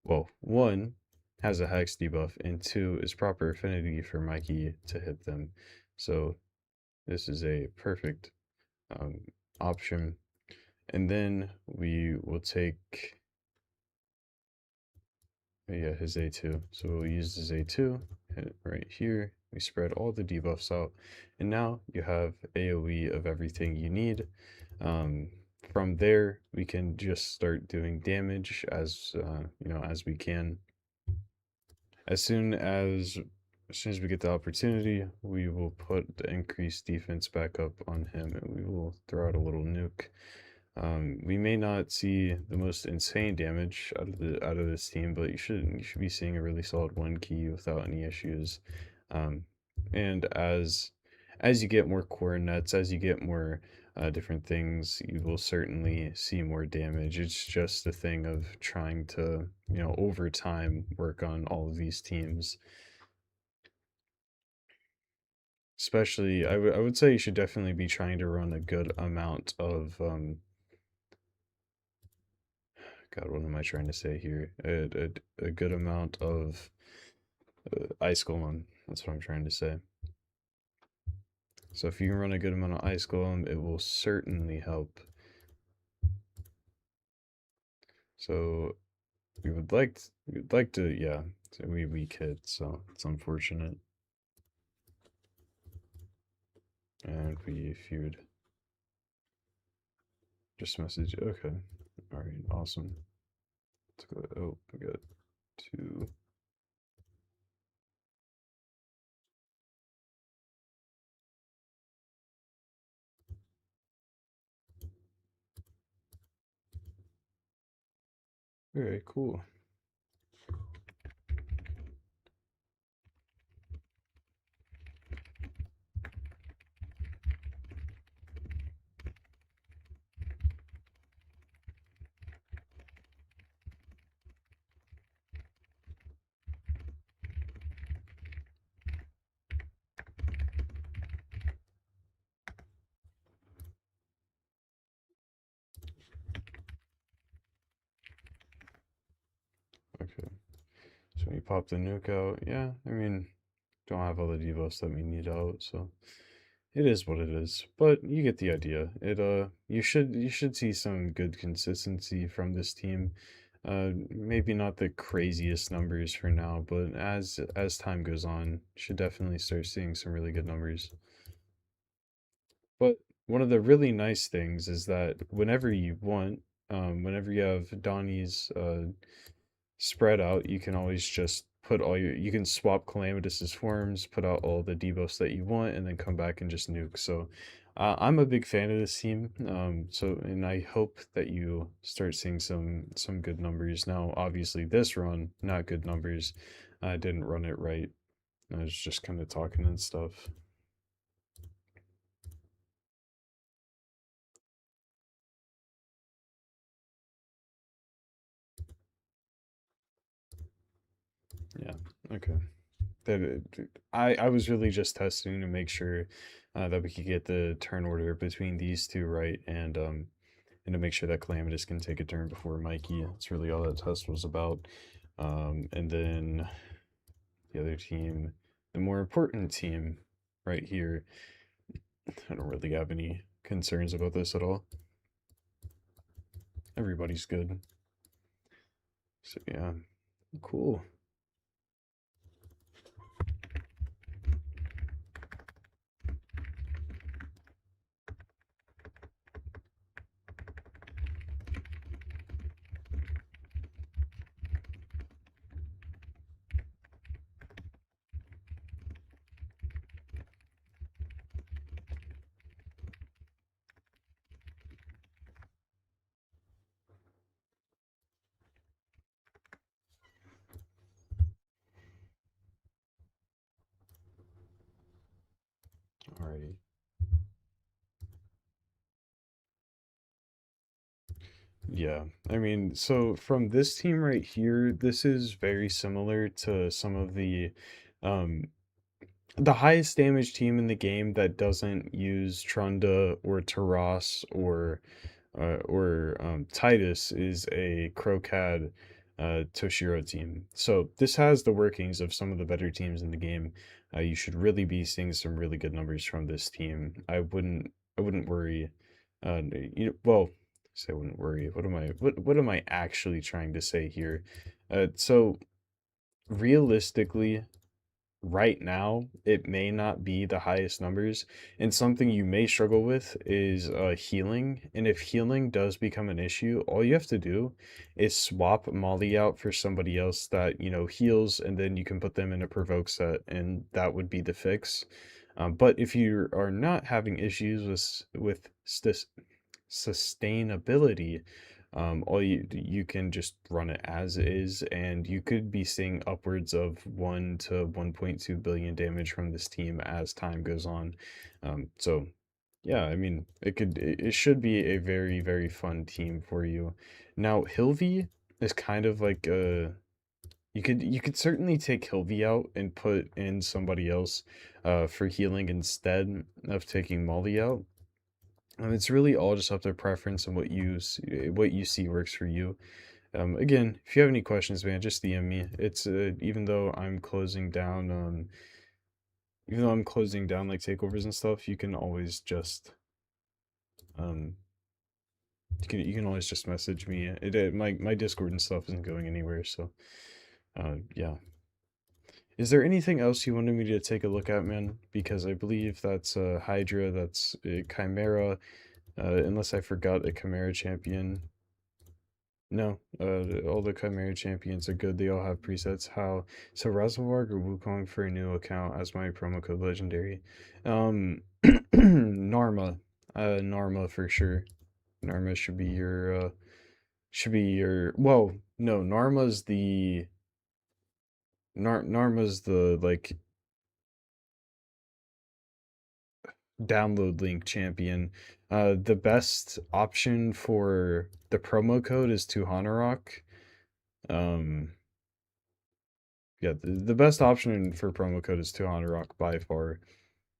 well, one, has a hex debuff, and two, is proper affinity for Mikey to hit them. So this is a perfect option. And then we will take, yeah, his A2. So we'll use his A2, hit it right here. We spread all the debuffs out, and now you have AoE of everything you need. From there, we can just start doing damage as as we can. As soon as we get the opportunity, we will put the increased defense back up on him, and we will throw out a little nuke. We may not see the most insane damage out of this team, but you should be seeing a really solid 1 key without any issues. And as you get more coronets, as you get more different things, you will certainly see more damage. It's just a thing of trying to, over time work on all of these teams. Especially, I would say you should definitely be trying to run a good amount of, God, what am I trying to say here? A good amount of ice golem. That's what I'm trying to say. So if you can run a good amount of ice golem, it will certainly help. So we'd like to, yeah. So we kid, so it's unfortunate. And we feud. Just message. Okay. All right. Awesome. Let's go. Oh, we got two. Very cool. Okay. So when you pop the nuke out, yeah. I mean, don't have all the debuffs that we need out, so it is what it is. But you get the idea. You should see some good consistency from this team. Maybe not the craziest numbers for now, but as time goes on, you should definitely start seeing some really good numbers. But one of the really nice things is that whenever you want, whenever you have Donnie's spread out, you can always just you can swap Calamitus's forms, put out all the debuffs that you want, and then come back and just nuke. So I'm a big fan of this team. And I hope that you start seeing some good numbers. Now, obviously, this run, not good numbers. I didn't run it right. I was just kind of talking and stuff. Yeah. Okay. I was really just testing to make sure that we could get the turn order between these two right, and to make sure that Calamitous can take a turn before Mikey. That's really all that test was about. And then the other team, the more important team, right here. I don't really have any concerns about this at all. Everybody's good. So yeah, cool. Alrighty. Yeah, I mean, so from this team right here, this is very similar to some of um the highest damage team in the game that doesn't use Trunda or Taras or Titus is a Crocad Toshiro team. So this has the workings of some of the better teams in the game. You should really be seeing some really good numbers from this team. I wouldn't worry. Well, say I wouldn't worry. What am I actually trying to say here? So realistically, right now it may not be the highest numbers, and something you may struggle with is healing. And if healing does become an issue, all you have to do is swap Molly out for somebody else that heals, and then you can put them in a provoke set, and that would be the fix. But if you are not having issues with sustainability, all you can just run it as is, and you could be seeing upwards of 1 to 1.2 billion damage from this team as time goes on. So Yeah, I mean, it should be a very, very fun team for you. Now, Hilvy is kind of like you could certainly take Hilvy out and put in somebody else for healing instead of taking Molly out. It's really all just up to preference and what you see works for you. Again, if you have any questions, man, just DM me. It's even though I'm closing down like takeovers and stuff, you can always just um you can always just message me. My Discord and stuff isn't going anywhere, so yeah. Is there anything else you wanted me to take a look at, man? Because I believe that's Hydra, that's Chimera, unless I forgot a Chimera champion. No, all the Chimera champions are good. They all have presets. How? So Razzlevarg or Wukong for a new account as my promo code legendary. Narma. Narma for sure. Narma should be your well, no, Narma's the like download link champion. The best option for the promo code is Tuhanarok. Um, yeah, the best option for promo code is Tuhanarok by far.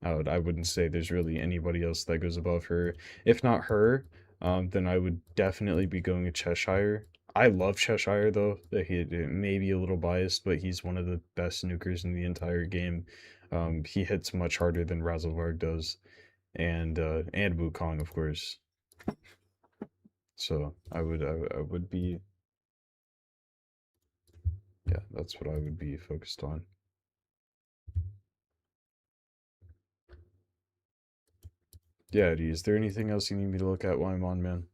I wouldn't say there's really anybody else that goes above her. If not her, then I would definitely be going to Cheshire. I love Cheshire though. He may be a little biased, but he's one of the best nukers in the entire game. He hits much harder than Razzlevarg does, and Wukong, of course. So I would be yeah, that's what I would be focused on. Yeah, Eddie, is there anything else you need me to look at while I'm on, man?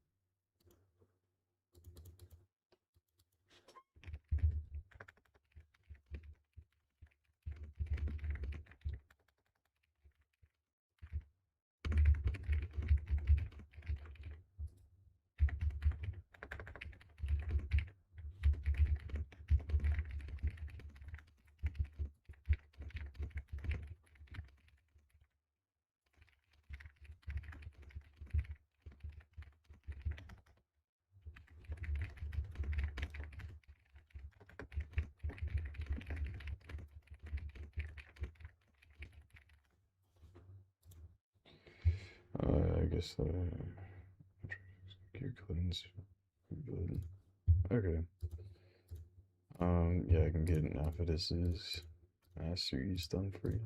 I guess gear cleanse. Good. Okay. Yeah, I can get an Aphodis's masteries done for you.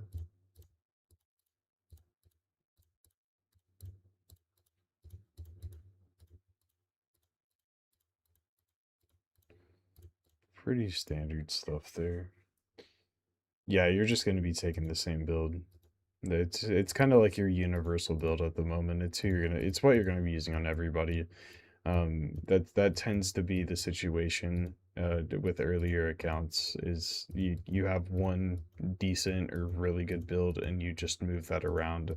Pretty standard stuff there. Yeah, you're just gonna be taking the same build. It's kind of like your universal build at the moment. It's what you're gonna be using on everybody. That tends to be the situation with earlier accounts is you have one decent or really good build and you just move that around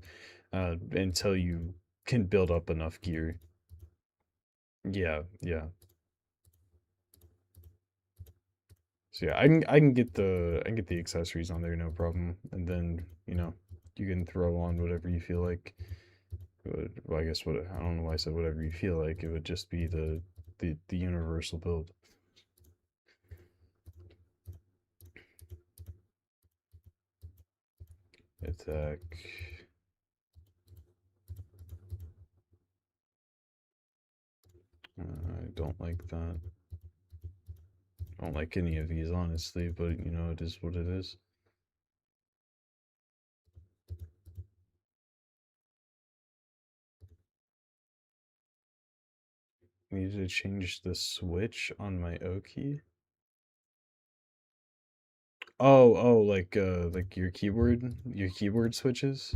until you can build up enough gear. Yeah, yeah. So yeah, I can get the accessories on there, no problem. And then, you can throw on whatever you feel like. Well, I guess what I don't know why I said whatever you feel like. It would just be the universal build. Attack. I don't like that. I don't like any of these, honestly, but it is what it is. I need to change the switch on my O key. Oh, like your keyboard switches.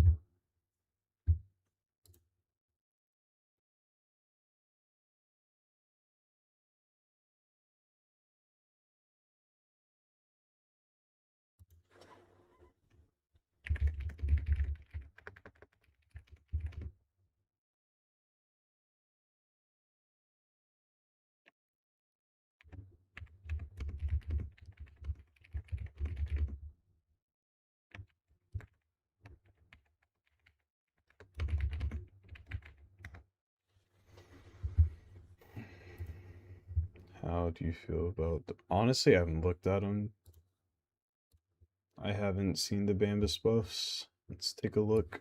How do you feel about honestly, I haven't looked at them. I haven't seen the Bambus buffs. Let's take a look.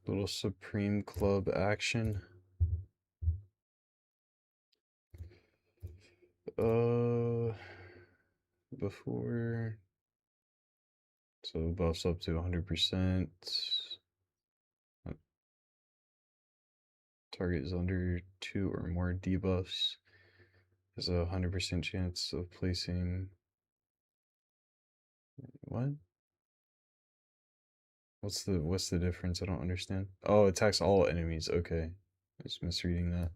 Little Supreme Club action. Uh, before. So buffs up to 100%. Target is under 2 or more debuffs. There's a 100% chance of placing. What? What's the difference? I don't understand. Oh, attacks all enemies. Okay. I was misreading that.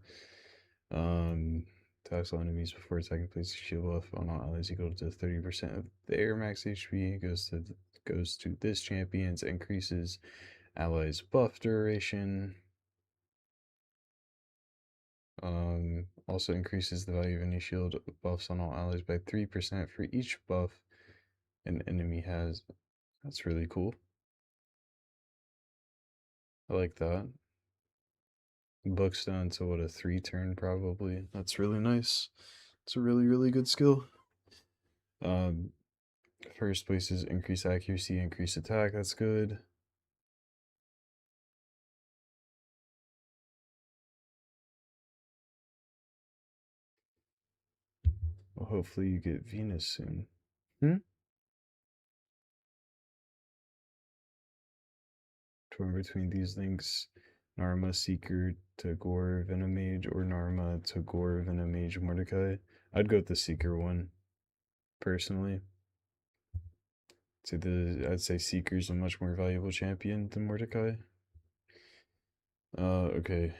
Attacks all enemies before attacking places shield buff on all allies equal to 30% of their max HP goes to this champion's increases allies buff duration. Also increases the value of any shield buffs on all allies by 3% for each buff an enemy has. That's really cool. I like that. Bucks down to what, a 3 turn probably. That's really nice. It's a really, really good skill. Um, First place is increase accuracy, increase attack. That's good. Well, hopefully you get Venus soon. Hmm? Torn between these links, Narma, Seeker, Tagore, Venomage, or Narma, Tagore, Venomage, Mordecai. I'd go with the Seeker one, personally. I'd say Seeker's a much more valuable champion than Mordecai. Okay.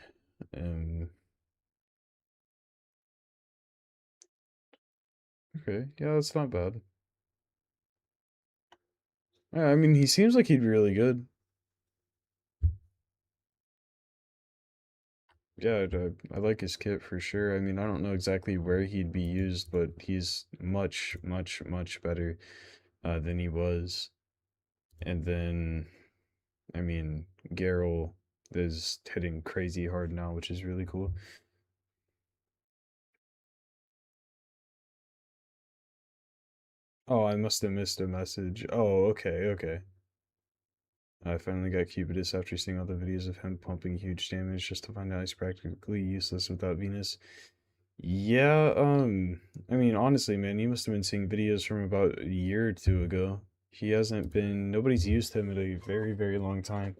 Okay, yeah, that's not bad. Yeah, I mean, he seems like he'd be really good. Yeah, I like his kit for sure. I mean, I don't know exactly where he'd be used, but he's much, much, much better than he was. And then, I mean, Garrel is hitting crazy hard now, which is really cool. Oh, I must have missed a message. Oh, okay, okay. I finally got Cupidus after seeing all the videos of him pumping huge damage just to find out he's practically useless without Venus. Yeah, I mean, honestly, man, you must have been seeing videos from about a year or two ago. He hasn't been, nobody's used him in a very, very long time.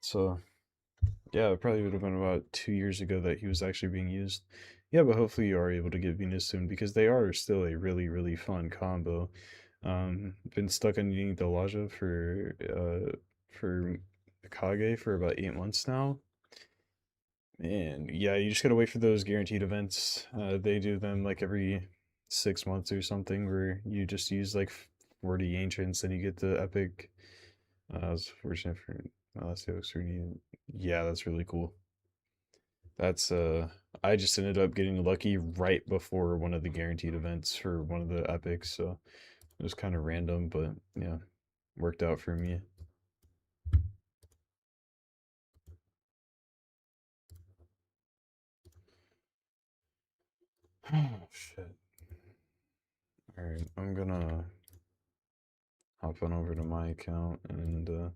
So, yeah, it probably would have been about 2 years ago that he was actually being used. Yeah, but hopefully you are able to get Venus soon because they are still a really, really fun combo. Been stuck on needing the Laja for Kage for about 8 months now. And yeah, you just gotta wait for those guaranteed events. They do them like every 6 months or something, where you just use like 40 ancients and you get the epic. I was fortunate for my last day was pretty. Yeah, that's really cool. That's I just ended up getting lucky right before one of the guaranteed events for one of the epics, so it was kind of random, but yeah, worked out for me. Oh shit. All right, I'm gonna hop on over to my account and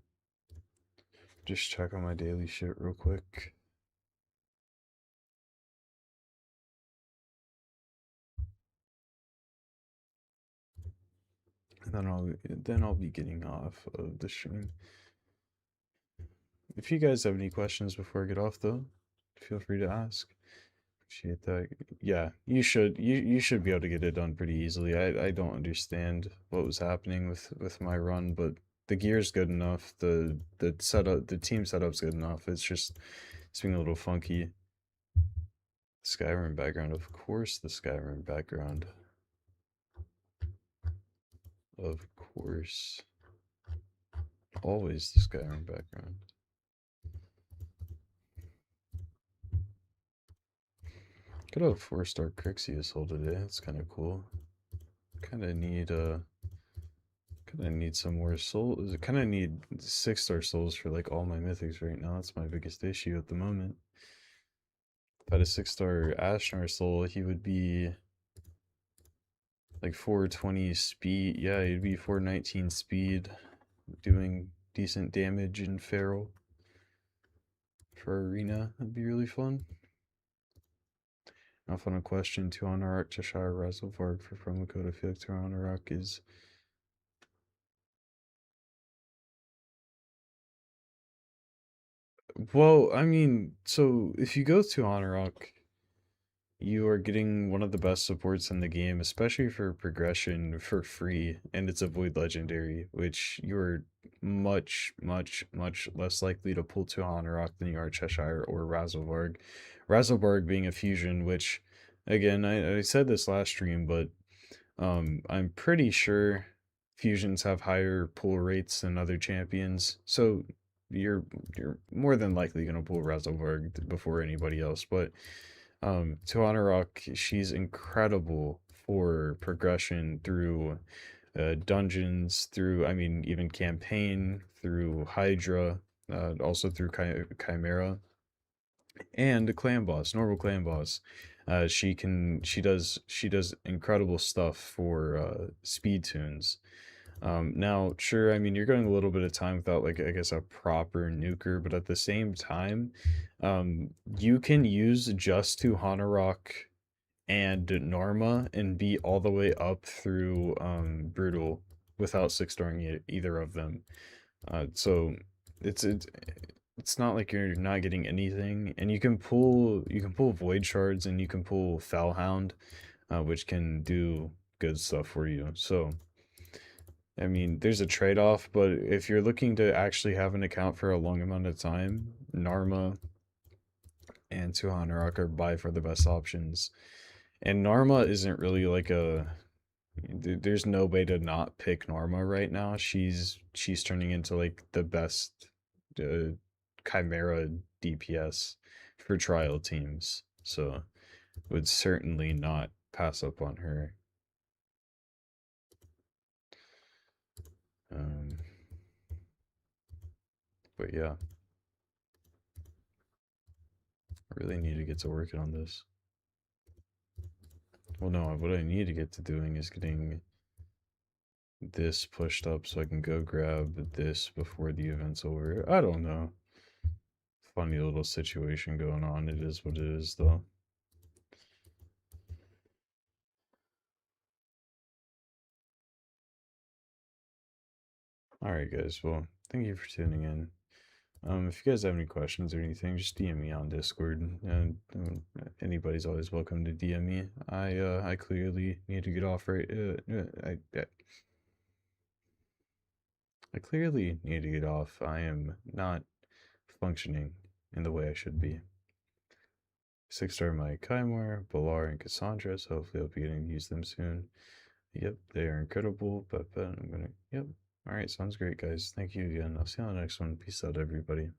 just check on my daily shit real quick. And then I'll be getting off of the stream. If you guys have any questions before I get off though, feel free to ask. Appreciate that. Yeah, you should be able to get it done pretty easily. I don't understand what was happening with my run, but the gear's good enough. The team setup's good enough. It's being a little funky. Skyrim background, of course, the Skyrim background. Of course. Always the Skyrim background. Got a 4-star Crixie soul today. That's kind of cool. Kind of need some more souls. Kind of need 6-star souls for like all my mythics right now. That's my biggest issue at the moment. If I had a 6-star Ashnar Soul, he would be like 420 speed. Yeah, he'd be 419 speed, doing decent damage in Feral for Arena. That'd be really fun. Now, final question to Honorak, Cheshire, Razzlevarg for promo code. I feel like to Honorak is. Well, I mean, so if you go to Honorak, you are getting one of the best supports in the game, especially for progression for free, and it's a Void Legendary, which you're much, much, much less likely to pull to Hanorok than you are Cheshire or Razzlevarg. Razzlevarg being a fusion, which, again, I said this last stream, but I'm pretty sure fusions have higher pull rates than other champions, so you're you're more than likely gonna pull Razzlevarg before anybody else, but Tuana Rock, she's incredible for progression through dungeons, through, I mean, even campaign, through Hydra, also through Chimera, and the clan boss, normal clan boss. She does incredible stuff for speed tunes. Now, sure, I mean, you're going a little bit of time without, like, I guess, a proper nuker, but at the same time, you can use just to Hanorok and Norma and be all the way up through Brutal without six-starring either of them. So it's it's it's not like you're not getting anything, and you can pull Void Shards and you can pull Foulhound, which can do good stuff for you. So I mean, there's a trade-off, but if you're looking to actually have an account for a long amount of time, Narma and Tuhanarok are by far the best options. And Narma isn't really like there's no way to not pick Narma right now. She's turning into like the best uh, Chimera DPS for trial teams. So would certainly not pass up on her. Um, but yeah, I really need to get to working on this. Well, no, what I need to get to doing is getting this pushed up so I can go grab this before the event's over. I don't know. Funny little situation going on. It is what it is, though. Alright, guys. Well, thank you for tuning in. If you guys have any questions or anything, just DM me on Discord. And anybody's always welcome to DM me. I clearly need to get off right. I clearly need to get off. I am not functioning in the way I should be. 6-star my Kymar, Balar, and Cassandra, so hopefully I'll be getting to use them soon. Yep, they are incredible, but I'm gonna, yep. Alright, sounds great, guys. Thank you again. I'll see you on the next one. Peace out, everybody.